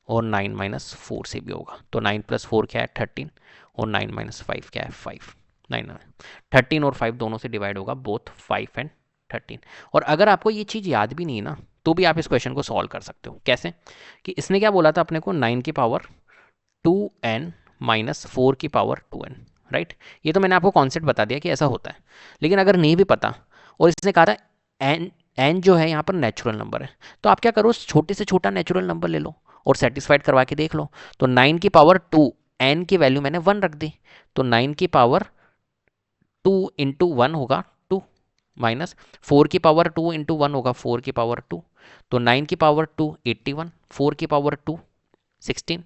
और 9 माइनस 4 से भी होगा, तो 9 प्लस 4 क्या है 13, और 9 माइनस 5 क्या है 5, 9 13 और 5 दोनों से डिवाइड होगा, बोथ 5 एंड 13। और अगर आपको ये चीज़ याद भी नहीं है ना, तो भी आप इस क्वेश्चन को सॉल्व कर सकते हो। कैसे, कि इसने क्या बोला था अपने को, 9 की पावर 2n माइनस 4 की पावर 2n, राइट, ये तो मैंने आपको कॉन्सेप्ट बता दिया कि ऐसा होता है। लेकिन अगर नहीं भी पता और इसने कहा था n जो है यहाँ पर नेचुरल नंबर है, तो आप क्या करो, छोटे से छोटा नेचुरल नंबर ले लो और सेटिस्फाइड करवा के देख लो। तो 9 की पावर 2, n की वैल्यू मैंने 1 रख दी, तो 9 की पावर 2 इंटू 1 होगा 2, माइनस 4 की पावर 2 इंटू 1 होगा 4 की पावर 2, तो 9 की पावर 2 81, 4 की पावर 2 16,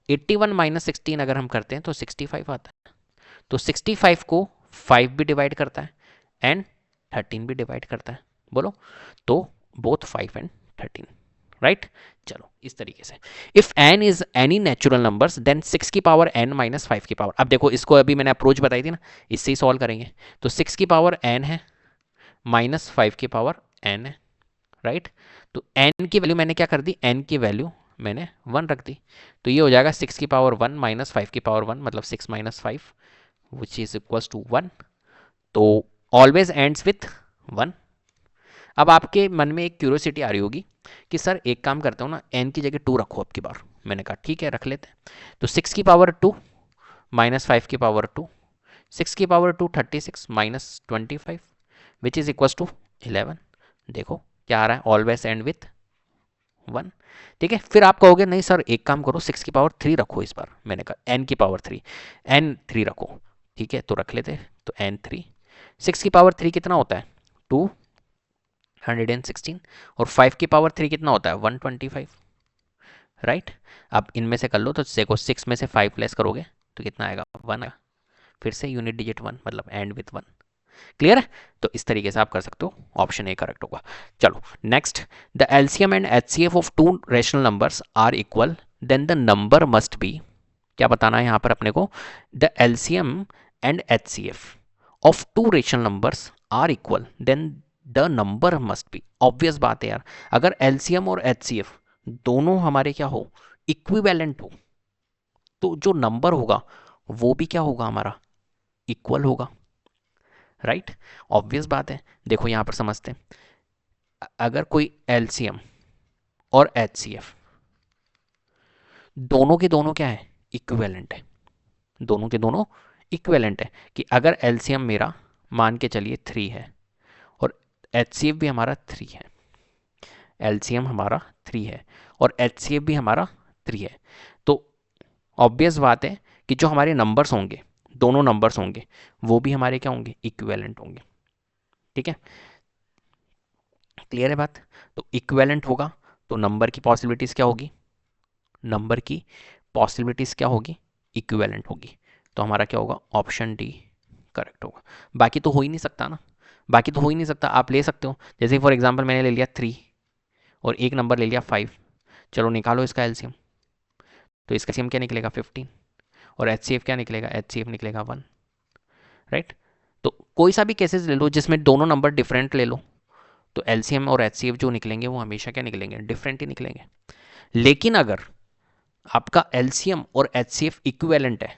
81 माइनस 16 अगर हम करते हैं तो 65 आता है, तो 65 को 5 भी डिवाइड करता है एंड 13 भी डिवाइड करता है, बोलो, तो बोथ 5 एंड 13, राइट। चलो इस तरीके से, if n is any natural numbers then 6 की पावर n माइनस 5 की पावर, अब देखो इसको अभी मैंने अप्रोच बताई थी ना, इससे ही सॉल्व करेंगे, तो 6 की पावर n है माइनस 5 की पावर n है, राइट, तो n की वैल्यू मैंने क्या कर दी, n की वैल्यू मैंने 1 रख दी, तो ये हो जाएगा 6 की पावर 1 माइनस 5 की पावर 1, मतलब 6 minus 5 which is equals to 1, तो ऑलवेज एंड्स विथ 1। अब आपके मन में एक क्यूरियोसिटी आ रही होगी कि सर एक काम करता हूँ ना, n की जगह 2 रखो अब की बार, मैंने कहा ठीक है रख लेते हैं, तो 6 की पावर 2 माइनस 5 की पावर 2, 6 की power 2 36 minus 25 which is equals to 11, देखो क्या आ रहा है, ऑलवेज एंड विथ 1, ठीक है। फिर आप कहोगे नहीं सर एक काम करो 6 की पावर 3 रखो इस बार, मैंने कहा n की पावर 3, n 3 रखो, ठीक है, तो रख लेते, तो n 3, 6 की पावर 3 कितना होता है 216, और 5 की पावर 3 कितना होता है 125, राइट। अब इनमें से कर लो, तो देखो 6 में से 5 लेस करोगे तो कितना आएगा 1 आएगा, फिर से यूनिट डिजिट 1, मतलब एंड विथ 1, क्लियर है। तो इस तरीके से आप कर सकते हो, ऑप्शन ए करेक्ट होगा। चलो next, the LCM and HCF of two rational numbers are equal then the number must be, क्या बताना है यहाँ पर अपने को, the LCM and HCF of two rational numbers are equal then the number must be. Obvious बात है यार, अगर एलसीएम और एचसीएफ दोनों हमारे क्या हो, इक्विवेलेंट हो तो जो नंबर होगा वो भी क्या होगा, हमारा इक्वल होगा, राइट। ऑब्वियस बात है। देखो यहां पर समझते हैं, अगर कोई एलसीएम और एचसीएफ दोनों के दोनों क्या है, इक्विवेलेंट है, दोनों के दोनों इक्विवेलेंट है, कि अगर एलसीएम मेरा मान के चलिए 3 है और एचसीएफ भी हमारा 3 है, एलसीएम हमारा 3 है और एचसीएफ भी हमारा 3 है, तो ऑब्वियस बात है कि जो हमारे नंबर्स होंगे, दोनों नंबर्स होंगे, वो भी हमारे क्या होंगे, इक्विवेलेंट होंगे। ठीक है, क्लियर है बात। तो इक्विवेलेंट होगा तो नंबर की पॉसिबिलिटीज क्या होगी, नंबर की पॉसिबिलिटीज क्या होगी, इक्विवेलेंट होगी। तो हमारा क्या होगा, ऑप्शन डी करेक्ट होगा। बाकी तो हो ही नहीं सकता ना, बाकी तो हो ही नहीं सकता। आप ले सकते हो, जैसे फॉर एग्जांपल मैंने ले लिया 3 और एक नंबर ले लिया 5, चलो निकालो इसका एलसीएम, तो इसका एलसीएम क्या निकलेगा 15 और एचसीएफ क्या निकलेगा, एचसीएफ निकलेगा 1, राइट। तो कोई सा भी केसेस ले लो जिसमें दोनों नंबर डिफरेंट ले लो, तो एलसीएम और एचसीएफ जो निकलेंगे वो हमेशा क्या निकलेंगे, डिफरेंट ही निकलेंगे। लेकिन अगर आपका एलसीएम और एचसीएफ इक्विवेलेंट है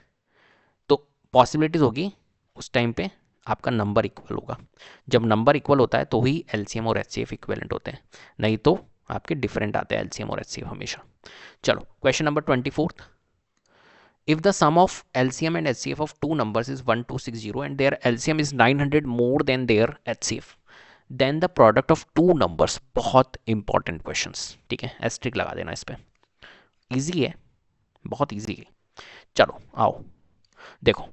तो पॉसिबिलिटीज होगी उस टाइम पे आपका नंबर इक्वल होगा। जब नंबर इक्वल होता है तो ही एलसीएम और एचसीएफ इक्विवेलेंट होते हैं, नहीं तो आपके डिफरेंट आते हैं एलसीएम और एचसीएफ हमेशा। चलो question number 24th, if the sum of LCM and HCF of two numbers is 1260 and their LCM is 900 more than their HCF, then the product of two numbers, बहुत important questions, ठीक है, asterisk लगा देना इस पे, easy है, बहुत easy है। चलो आओ देखो,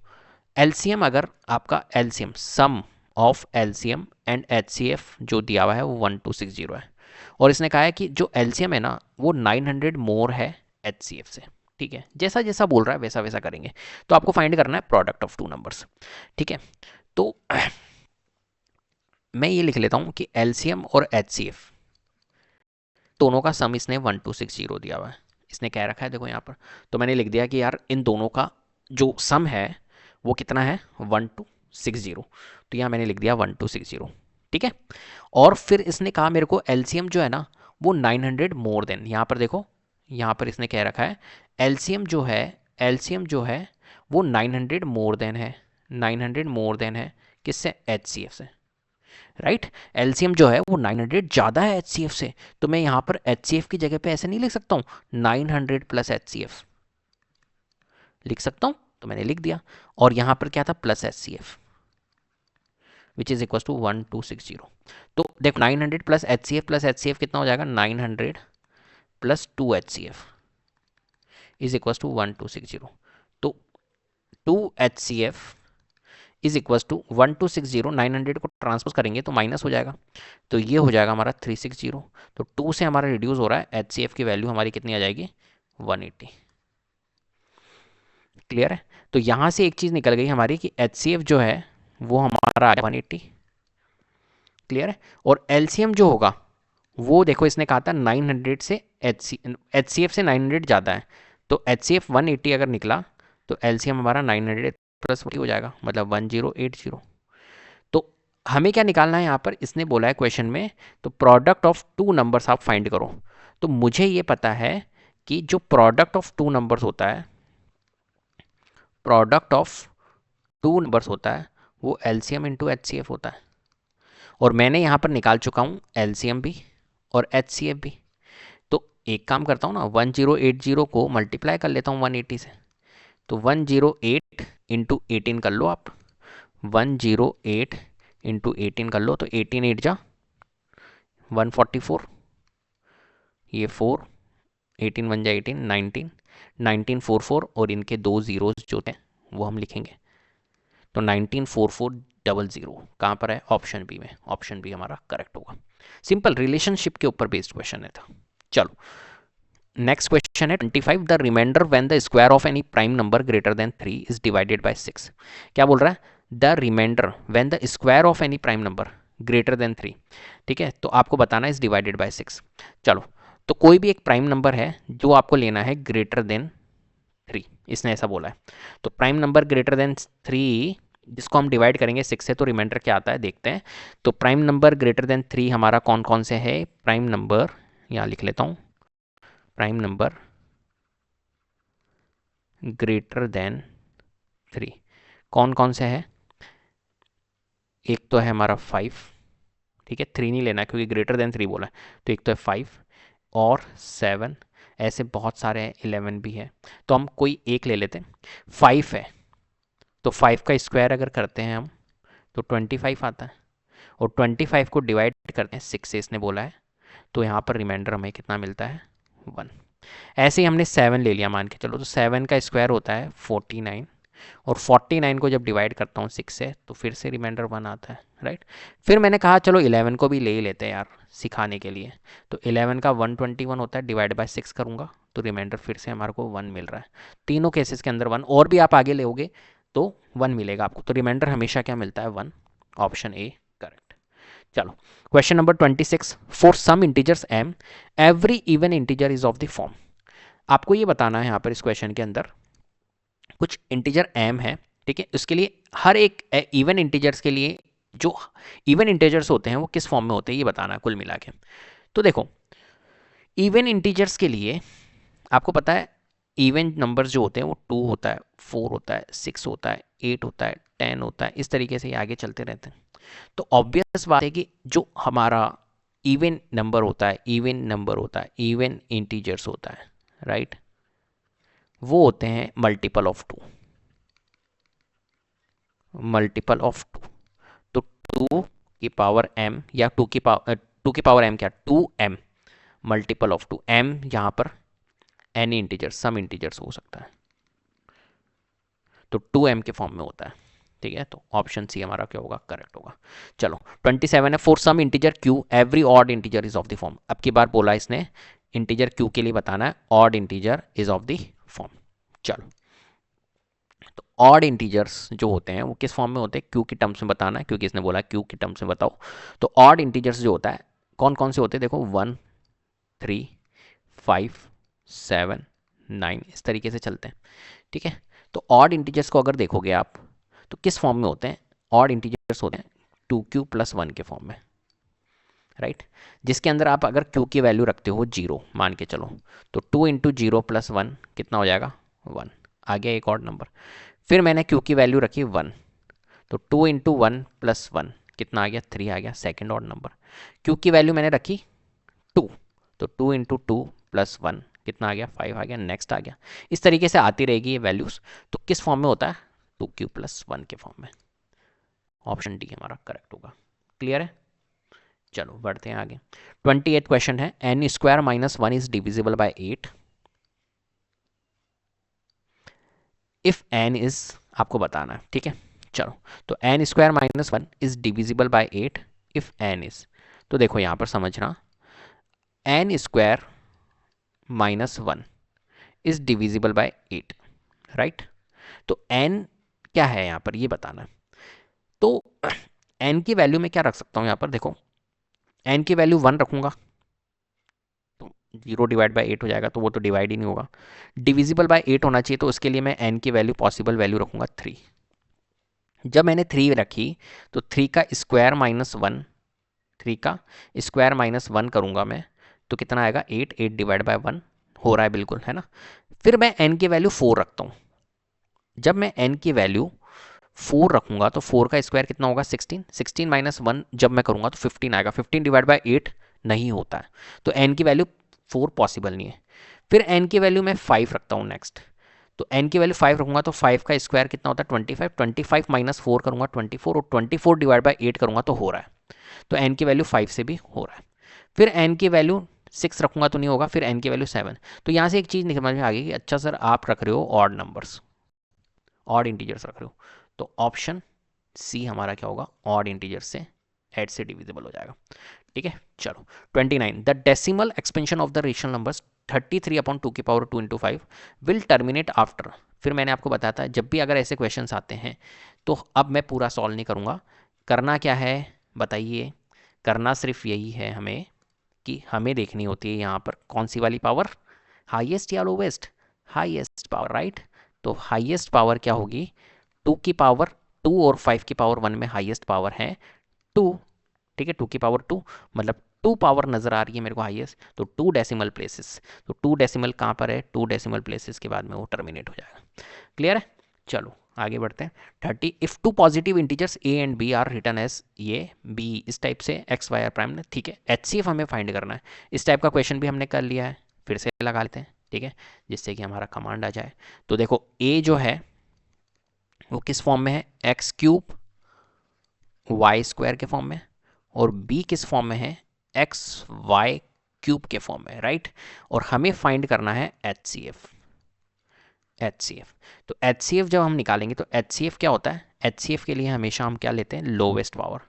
एलसीएम, अगर आपका LCM sum of LCM and HCF जो दिया हुआ है वो 1260 है और इसने कहा है कि जो एलसीएम है ना वो 900 मोर है एचसीएफ से। ठीक है, जैसा जैसा बोल रहा है वैसा वैसा करेंगे। तो आपको फाइंड करना है प्रोडक्ट ऑफ टू नंबर्स। ठीक है, तो मैं ये लिख लेता हूं कि एलसीएम और एचसीएफ दोनों का सम इसने 1260 दिया हुआ है, इसने क्या रखा है देखो यहाँ पर। तो मैंने लिख दिया कि यार इन दोनों का जो सम है वो कितना है 1260, तो यहाँ मैंने लिख दिया 1260। ठीक है, और फिर इसने कहा मेरे को एलसीएम जो है ना वो 900 मोर देन, यहाँ पर देखो, यहाँ पर इसने क्या रखा है, एलसीएम जो है, एलसीएम जो है वो 900 मोर देन है, 900 मोर देन है किससे, एचसीएफ से, राइट। एलसीएम जो है वो 900 ज़्यादा है एचसीएफ से, तो मैं यहाँ पर एचसीएफ की जगह पे ऐसे नहीं लिख सकता हूँ 900 प्लस एचसीएफ, लिख सकता हूँ, तो मैंने लिख दिया। और यहाँ पर क्या था, plus HCF which is equal to 1260। तो देखो 900 प्लस एचसीएफ कितना हो जाएगा, 900 plus 2 HCF is equal to 1260। तो 2 एचसीएफ इज इक्वल टू 1260, 900 को ट्रांसपोज करेंगे तो माइनस हो जाएगा, तो ये हो जाएगा हमारा 360। तो 2 से हमारा रिड्यूस हो रहा है, एचसीएफ की वैल्यू हमारी कितनी आ जाएगी, 180। क्लियर है। तो यहाँ से एक चीज़ निकल गई हमारी कि एचसीएफ जो है वो हमारा आ 180। क्लियर है। और एलसीएम जो होगा वो देखो इसने कहा था 900 से एचसीएफ से 900 ज़्यादा है, तो एचसीएफ 180 अगर निकला तो एलसीएम हमारा 900 प्लस 40 हो जाएगा, मतलब 1080। तो हमें क्या निकालना है यहाँ पर, इसने बोला है क्वेश्चन में, तो प्रोडक्ट ऑफ टू नंबर्स आप फाइंड करो। तो मुझे ये पता है कि जो प्रोडक्ट ऑफ टू नंबर्स होता है, प्रोडक्ट ऑफ टू नंबर्स होता है वो एलसीएम इंटू एचसीएफ होता है, और मैंने यहाँ पर निकाल चुका हूँ एलसीएम भी और एचसीएफ भी। तो एक काम करता हूँ ना, 1080 को मल्टीप्लाई कर लेता हूँ 180 से, तो 108 इंटू 18 कर लो आप, 108 इंटू 18 कर लो, तो 18 8 जा 144, ये 4, 18 1 जा 18, 19, 1944 और इनके दो जीरोज जो थे वो हम लिखेंगे, तो 194400 कहाँ पर है, ऑप्शन बी में, ऑप्शन बी हमारा करेक्ट होगा। सिंपल रिलेशनशिप के ऊपर बेस्ड क्वेश्चन है था। चलो नेक्स्ट क्वेश्चन है 25, the reminder when the square of any prime number greater than 3 is divided by 6। क्या बोल रहा है, the reminder when the square of any prime number greater than 3, ठीक है, तो आपको बताना इज डिवाइडेड बाय 6। चलो, तो कोई भी एक प्राइम नंबर है जो आपको लेना है ग्रेटर देन 3, इसने ऐसा बोला है। तो प्राइम नंबर ग्रेटर देन 3 जिसको हम डिवाइड करेंगे 6 से, तो रिमाइंडर क्या आता है देखते हैं। तो प्राइम नंबर ग्रेटर देन 3 हमारा कौन कौन से है, प्राइम नंबर यहाँ लिख लेता हूँ, प्राइम नंबर ग्रेटर देन 3। कौन कौन से है? एक तो है हमारा 5, ठीक है, 3 नहीं लेना क्योंकि ग्रेटर देन 3 बोला है, तो एक तो है 5 और 7, ऐसे बहुत सारे हैं, 11 भी है, तो हम कोई एक ले लेते हैं। 5 है तो 5 का स्क्वायर अगर करते हैं हम तो 25 आता है, और 25 को डिवाइड करते हैं 6 से, इसने बोला है, तो यहाँ पर रिमाइंडर हमें कितना मिलता है? 1। ऐसे ही हमने 7 ले लिया मान के चलो, तो 7 का स्क्वायर होता है 49, और 49 को जब डिवाइड करता हूँ 6 से तो फिर से रिमाइंडर 1 आता है, राइट। फिर मैंने कहा चलो 11 को भी ले ही लेते हैं यार सिखाने के लिए, तो 11 का 121 होता है, डिवाइड बाय 6 करूँगा तो रिमाइंडर फिर से हमारे को 1 मिल रहा है। तीनों केसेस के अंदर 1, और भी आप आगे लोगे तो 1 मिलेगा आपको, तो रिमाइंडर हमेशा क्या मिलता है? 1। Option A correct. चलो question number 26, for some integers m every even integer is of the form. आपको ये बताना है यहाँ पर इस क्वेश्चन के अंदर कुछ इंटीजर m है, ठीक है, उसके लिए हर एक इवन इंटीजर्स के लिए जो इवन इंटीजर्स होते हैं वो किस फॉर्म में होते हैं ये बताना है कुल मिला के। तो देखो इवन इंटीजर्स के लिए आपको पता है इवन नंबर्स जो होते हैं वो 2 होता है, 4 होता है, 6 होता है, 8 होता है, 10 होता है, इस तरीके से ये आगे चलते रहते हैं। तो ऑब्वियस बात है कि जो हमारा इवन नंबर होता है, इवन नंबर होता है, इवन इंटीजर्स होता है, राइट, वो होते हैं मल्टीपल ऑफ 2, मल्टीपल ऑफ 2। तो 2 की पावर m या 2 की पावर m क्या, 2m मल्टीपल ऑफ 2, m यहाँ पर एनी इंटीजर, सम इंटीजर्स हो सकता है, तो 2m के फॉर्म में होता है, ठीक है, तो ऑप्शन सी हमारा क्या होगा? करेक्ट होगा। चलो 27 है, for some integer q every odd integer is of the form. अब की बार बोला इसने इंटीजर q के लिए बताना है odd integer is of the form. चलो तो ऑड इंटीजर्स जो होते हैं वो किस फॉर्म में होते हैं? q की टर्म्स में बताना है, क्योंकि इसने बोला q की टर्म्स में बताओ। तो ऑड इंटीजर्स जो होता है कौन कौन से होते हैं? देखो 1, 3, 5, 7, 9 इस तरीके से चलते हैं, ठीक है। तो ऑड इंटीजर्स को अगर देखोगे आप तो किस फॉर्म में होते हैं? ऑड इंटीजर्स होते हैं 2q + 1 के फॉर्म में, राइट, जिसके अंदर आप अगर q की वैल्यू रखते हो 0 मान के चलो, तो 2 × 0 + 1 कितना हो जाएगा? 1। आ गया एक ऑड नंबर। फिर मैंने q की वैल्यू रखी 1, तो 2 × 1 + 1 कितना आ गया? 3 आ गया, सेकेंड ऑड नंबर। q की वैल्यू मैंने रखी 2, तो 2 × 2 + 1 कितना आ गया? 5 आ गया, नेक्स्ट आ गया। इस तरीके से आती रहेगी ये वैल्यूज। तो किस फॉर्म में होता है? 2q + 1 के फॉर्म में। ऑप्शन डी हमारा करेक्ट होगा। क्लियर है? चलो बढ़ते हैं आगे। 28 क्वेश्चन है, n² - 1 is divisible by 8 if n is, आपको बताना है, ठीक है। चलो तो n² - 1 is divisible by 8 if n is, तो देखो यहां पर समझना n² - 1 is divisible by 8, right. तो n क्या है यहां पर ये बताना है। तो n की वैल्यू में क्या रख सकता हूं यहां पर? देखो n की वैल्यू 1 रखूंगा तो 0 डिवाइड बाय 8 हो जाएगा, तो वो तो डिवाइड ही नहीं होगा। डिविजिबल बाय 8 होना चाहिए, तो उसके लिए मैं n की वैल्यू, पॉसिबल वैल्यू रखूंगा 3। जब मैंने 3 रखी तो 3 का स्क्वायर माइनस 1, 3 का स्क्वायर माइनस 1 करूंगा मैं, तो कितना आएगा? 8, 8 डिवाइड बाय 1 हो रहा है, बिल्कुल है ना। फिर मैं n की वैल्यू 4 रखता हूँ। जब मैं n की वैल्यू 4 रखूंगा तो 4 का स्क्वायर कितना होगा? 16, 16 माइनस 1 जब मैं करूंगा तो 15 आएगा। 15 डिवाइड बाय 8 नहीं होता है, तो n की वैल्यू 4 पॉसिबल नहीं है। फिर n की वैल्यू मैं 5 रखता हूँ नेक्स्ट, तो n की वैल्यू 5 रखूंगा तो 5 का स्क्वायर कितना होता है? 25, 25 माइनस 4 करूंगा 24, और 24 डिवाइड बाय 8 करूंगा तो हो रहा है, तो n की वैल्यू 5 से भी हो रहा है। फिर n की वैल्यू 6 रखूंगा तो नहीं होगा, फिर n की वैल्यू 7। तो यहाँ से एक चीज़ समझ में आ गई कि अच्छा सर आप रख रहे हो ऑड नंबर्स, ऑड इंटीजर्स रख रहे हो, तो ऑप्शन सी हमारा क्या होगा? ऑड इंटीजर्स से 8 से डिविजिबल हो जाएगा, ठीक है। चलो 29, the decimal expansion of the rational numbers 33/2 × 5 will terminate after. फिर मैंने आपको बताया था जब भी अगर ऐसे क्वेश्चंस आते हैं तो अब मैं पूरा सॉल्व नहीं करूंगा। करना क्या है बताइए? करना सिर्फ यही है हमें कि हमें देखनी होती है यहाँ पर कौन सी वाली पावर, हाईएस्ट या लोवेस्ट? Highest power, right. तो हाईएस्ट पावर क्या होगी? 2 की पावर 2 और 5 की पावर 1 में हाईएस्ट पावर है 2, ठीक है। 2 की पावर 2 मतलब 2 पावर नजर आ रही है मेरे को हाईएस्ट, तो 2 डेसिमल प्लेसेस, तो 2 डेसिमल कहाँ पर है? 2 डेसिमल प्लेसेस के बाद में वो टर्मिनेट हो जाएगा। क्लियर है? चलो आगे बढ़ते हैं। 30 if two positive integers A and b are written as ये बी इस टाइप से एक्स वाई आर प्राइम ने, ठीक है। एचसीएफ हमें फाइंड करना है। इस टाइप का क्वेश्चन भी हमने कर लिया है, फिर से लगा लेते हैं, ठीक है, जिससे कि हमारा कमांड आ जाए। तो देखो ए जो है वो किस फॉर्म में है, एक्स क्यूब वाई स्क्वायर के फॉर्म में, और बी किस फॉर्म में है, एक्स वाई क्यूब के फॉर्म में, राइट। और हमें फाइंड करना है एचसीएफ। एचसीएफ तो एचसीएफ जब हम निकालेंगे तो एचसीएफ क्या होता है, एचसीएफ के लिए हमेशा हम क्या लेते हैं, लोवेस्ट पावर।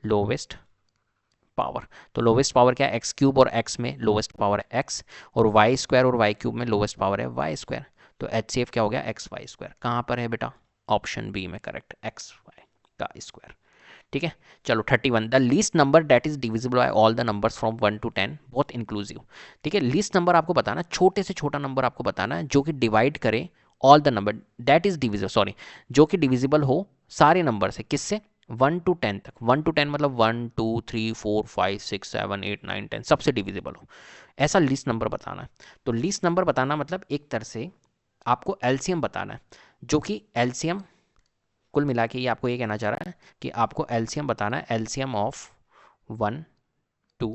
लोवेस्ट पावर, तो लोवेस्ट पावर क्या है, एक्स क्यूब और एक्स में लोवेस्ट पावर है एक्स, और वाई स्क्वायर और वाई क्यूब में लोवेस्ट पावर है वाई स्क्वायर। तो एचसीएफ क्या हो गया, एक्स वाई स्क्वायर। कहाँ पर है बेटा, ऑप्शन बी में करेक्ट, एक्स वाई का स्क्वायर, ठीक है। चलो 31 the least number that is divisible by all the numbers from 1 to 10 बहुत इंक्लूसिव, ठीक है। लीस्ट नंबर आपको बताना, छोटे से छोटा नंबर आपको बताना है जो कि डिवाइड करे all the number that is divisible, sorry, जो कि डिविजिबल हो सारे नंबर से, किससे, 1 to 10 तक। 1 to 10 मतलब 1 2 3 4 5 6 7 8 9 10 सबसे डिविजिबल हो, ऐसा लीस्ट नंबर बताना है। तो लीस्ट नंबर बताना मतलब एक तरह से आपको एलसीएम बताना है, जो कि एलसीएम कुल मिला के ये आपको ये कहना चाह रहा है कि आपको एलसीएम बताना है, एलसीएम ऑफ 1 2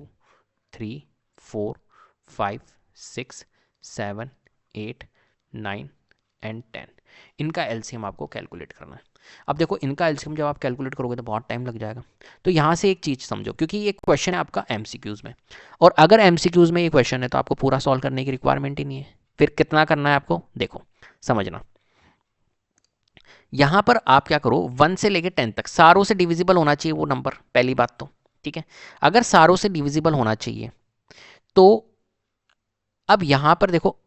3 4 5 6 7 8 9 एंड 10, इनका एलसीएम आपको कैलकुलेट करना है। अब देखो इनका एलसीएम जब आप कैलकुलेट करोगे तो बहुत टाइम लग जाएगा। तो यहाँ से एक चीज़ समझो, क्योंकि ये क्वेश्चन है आपका एमसीक्यूज में, और अगर एमसीक्यूज में ये क्वेश्चन है तो आपको पूरा सॉल्व करने की रिक्वायरमेंट ही नहीं है। फिर कितना करना है आपको, देखो समझना, यहां पर आप क्या करो, 1 से लेकर 10 तक सारों से डिविजिबल होना चाहिए वो नंबर, पहली बात तो, ठीक है। अगर सारों से डिविजिबल होना चाहिए तो अब यहां पर देखो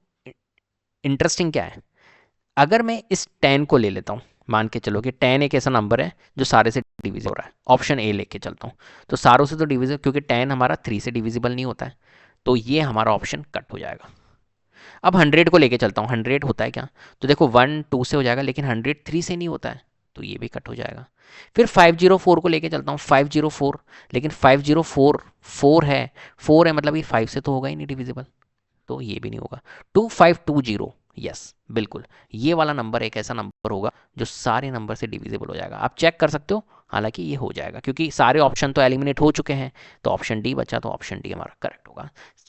इंटरेस्टिंग क्या है, अगर मैं इस 10 को ले लेता हूं, मान के चलो कि 10 एक ऐसा नंबर है जो सारे से डिविजिबल हो रहा है, ऑप्शन ए लेके चलता हूं, तो सारों से तो डिविजिबल, क्योंकि 10 हमारा 3 से डिविजिबल नहीं होता है, तो ये हमारा ऑप्शन कट हो जाएगा। अब 100 को लेके चलता हूँ, 100 होता है क्या, तो देखो 1 2 से हो जाएगा, लेकिन 100 3 से नहीं होता है, तो ये भी कट हो जाएगा। फिर 504 को लेके चलता हूँ, 504, लेकिन 504 4 है मतलब ये 5 से तो होगा ही नहीं डिविजिबल, तो ये भी नहीं होगा। 2520, यस बिल्कुल, ये वाला नंबर एक ऐसा नंबर होगा जो सारे नंबर से डिविजिबल हो जाएगा। आप चेक कर सकते हो, हालांकि ये हो जाएगा क्योंकि सारे ऑप्शन तो एलिमिनेट हो चुके हैं, तो ऑप्शन डी बचा, तो ऑप्शन डी हमारा करेक्ट होगा।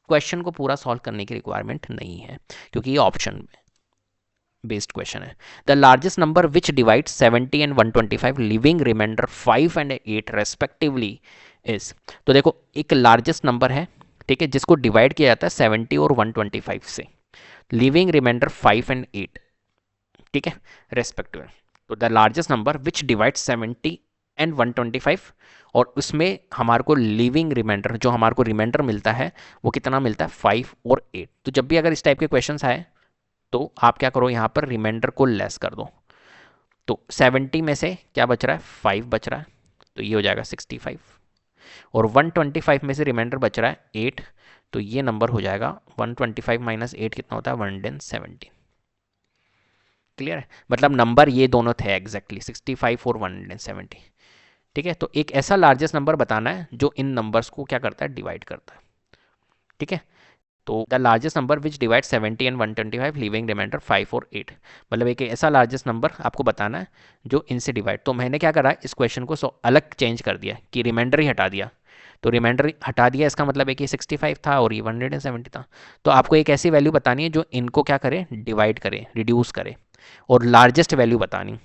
क्वेश्चन को पूरा सॉल्व करने की रिक्वायरमेंट नहीं है क्योंकि ये ऑप्शन बेस्ड क्वेश्चन है। The largest number which divide 70 and 125 leaving reminder 5 and 8 respectively is, तो देखो एक लार्जेस्ट नंबर है, ठीक है, जिसको डिवाइड किया जाता है 70 और 125 से, लिविंग रिमाइंडर 5 and 8, ठीक है, रेस्पेक्टिव। तो the largest number which divide 70 and 125, और उसमें हमारे को लिविंग रिमाइंडर, जो हमारे को रिमाइंडर मिलता है वो कितना मिलता है, 5 और 8। तो जब भी अगर इस टाइप के क्वेश्चंस आए तो आप क्या करो, यहाँ पर रिमाइंडर को लेस कर दो। तो 70 में से क्या बच रहा है, 5 बच रहा है, तो ये हो जाएगा 65, और 125 में से रिमाइंडर बच रहा है 8, तो ये नंबर हो जाएगा 125 माइनस 8 कितना होता है, 170। क्लियर है, मतलब नंबर ये दोनों थे एग्जैक्टली 65 और 170, ठीक है। तो एक ऐसा लार्जेस्ट नंबर बताना है जो इन नंबर्स को क्या करता है, डिवाइड करता है, ठीक है। तो the largest number which divide 70 and 125 leaving reminder 5 और 8, मतलब एक ऐसा लार्जेस्ट नंबर आपको बताना है जो इनसे डिवाइड। तो मैंने क्या करा, इस क्वेश्चन को अलग चेंज कर दिया कि रिमाइंडर ही हटा दिया, तो रिमाइंडर हटा दिया इसका मतलब है कि 65 था और ये 170 था। तो आपको एक ऐसी वैल्यू बतानी है जो इनको क्या करे, डिवाइड करे, रिड्यूस करे, और लार्जेस्ट वैल्यू बतानी,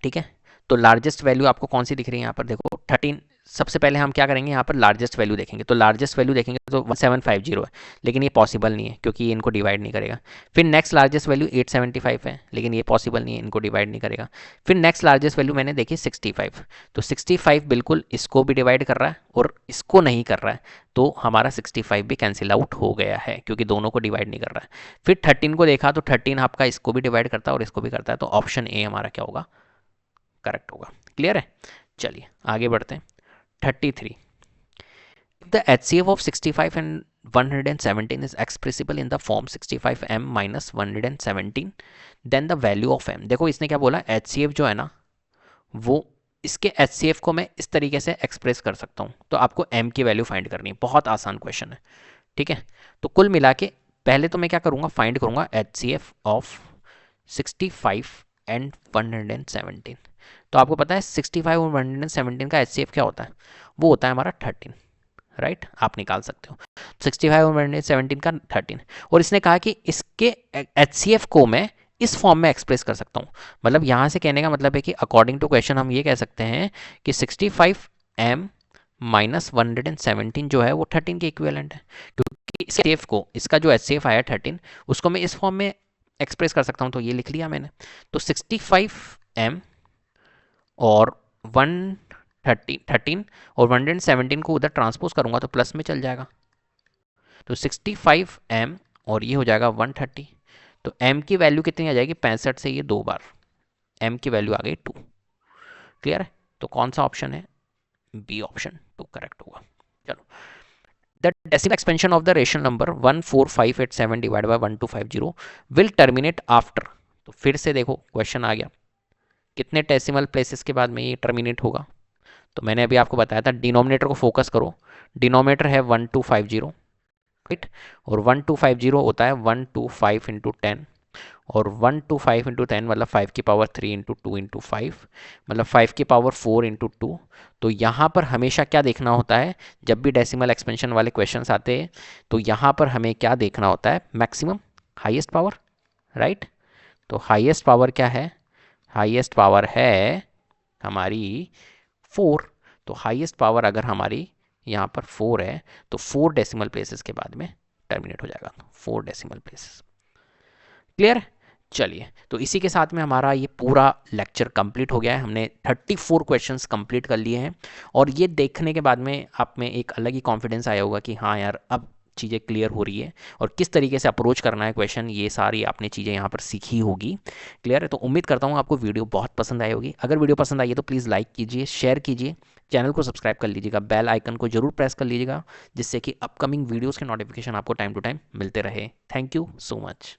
ठीक है। तो लार्जेस्ट वैल्यू आपको कौन सी दिख रही है यहाँ पर, देखो 13। सबसे पहले हम क्या करेंगे, यहाँ पर लार्जेस्ट वैल्यू देखेंगे, तो लार्जेस्ट वैल्यू देखेंगे तो 1750 है, लेकिन ये पॉसिबल नहीं है क्योंकि ये इनको डिवाइड नहीं करेगा। फिर नेक्स्ट लार्जेस्ट वैल्यू 875 है, लेकिन ये पॉसिबल नहीं है, इनको डिवाइड नहीं करेगा। फिर नेक्स्ट लार्जेस्ट वैल्यू मैंने देखी 65, तो 65 बिल्कुल इसको भी डिवाइड कर रहा है और इसको नहीं कर रहा है, तो हमारा 65 भी कैंसिल आउट हो गया है क्योंकि दोनों को डिवाइड नहीं कर रहा है। फिर 13 को देखा तो 13 आपका इसको भी डिवाइड करता है और इसको भी करता है, तो ऑप्शन ए हमारा क्या होगा, करेक्ट होगा। क्लियर है, चलिए आगे बढ़ते हैं। 33 the HCF of 65 and 117 is expressible in the form 65m minus 117 then the value of m। देखो इसने क्या बोला, HCF जो है ना वो, इसके HCF को मैं इस तरीके से एक्सप्रेस कर सकता हूँ, तो आपको m की वैल्यू फाइंड करनी है, बहुत आसान क्वेश्चन है, ठीक है। तो कुल मिला के पहले तो मैं क्या करूँगा, फाइंड करूँगा HCF ऑफ 65 एंड 117। तो आपको पता है 65 और 117 का HCF क्या होता है, वो होता है हमारा 13, राइट आप निकाल सकते हो 65 और 117 का 13। और इसने कहा कि इसके HCF को मैं इस फॉर्म में एक्सप्रेस कर सकता हूँ। मतलब यहाँ से कहने का मतलब है कि अकॉर्डिंग टू क्वेश्चन हम ये कह सकते हैं कि 65m माइनस 117 जो है वो 13 के इक्विवेलेंट है, क्योंकि इस HCF को, इसका जो HCF आया 13, उसको मैं इस फॉर्म में एक्सप्रेस कर सकता हूँ। तो ये लिख लिया मैंने। तो 65m और 13 और 117 को उधर ट्रांसपोज करूंगा तो प्लस में चल जाएगा। तो 65m और ये हो जाएगा 130। तो m की वैल्यू कितनी आ जाएगी, 65 से ये 2 बार m की वैल्यू आ गई 2। क्लियर है? तो कौन सा ऑप्शन है, बी ऑप्शन 2 करेक्ट होगा। चलो, the decimal expansion of the rational number 14587 divide by 1250 will terminate after. तो फिर से देखो क्वेश्चन आ गया, कितने डेसिमल प्लेसेस के बाद में ये टर्मिनेट होगा। तो मैंने अभी आपको बताया था डिनोमिनेटर को फोकस करो, डिनोमिनेटर है 1250, राइट, और 1250 होता है 125 इंटू 10, और 125 इंटू 10 मतलब 5 की पावर 3 इंटू 2 इंटू 5 मतलब 5 की पावर 4 इंटू 2। तो यहाँ पर हमेशा क्या देखना होता है, जब भी डेसिमल एक्सपेंशन वाले क्वेश्चंस आते हैं तो यहाँ पर हमें क्या देखना होता है, मैक्सिमम हाईएस्ट पावर, राइट। तो हाईएस्ट पावर क्या है, हाईएस्ट पावर है हमारी 4। तो हाईएस्ट पावर अगर हमारी यहाँ पर 4 है तो 4 डेसिमल प्लेसेस के बाद में टर्मिनेट हो जाएगा, 4 डेसिमल प्लेसेस। क्लियर? चलिए, तो इसी के साथ में हमारा ये पूरा लेक्चर कंप्लीट हो गया है। हमने 34 क्वेश्चंस कंप्लीट कर लिए हैं, और ये देखने के बाद में आप में एक अलग ही कॉन्फिडेंस आया होगा कि हाँ यार अब चीज़ें क्लियर हो रही है और किस तरीके से अप्रोच करना है क्वेश्चन, ये सारी आपने चीज़ें यहाँ पर सीखी होगी। क्लियर है? तो उम्मीद करता हूँ आपको वीडियो बहुत पसंद आई होगी। अगर वीडियो पसंद आई है तो प्लीज़ लाइक कीजिए, शेयर कीजिए, चैनल को सब्सक्राइब कर लीजिएगा, बेल आइकन को जरूर प्रेस कर लीजिएगा, जिससे कि अपकमिंग वीडियोज़ के नोटिफिकेशन आपको टाइम टू टाइम मिलते रहे। Thank you so much.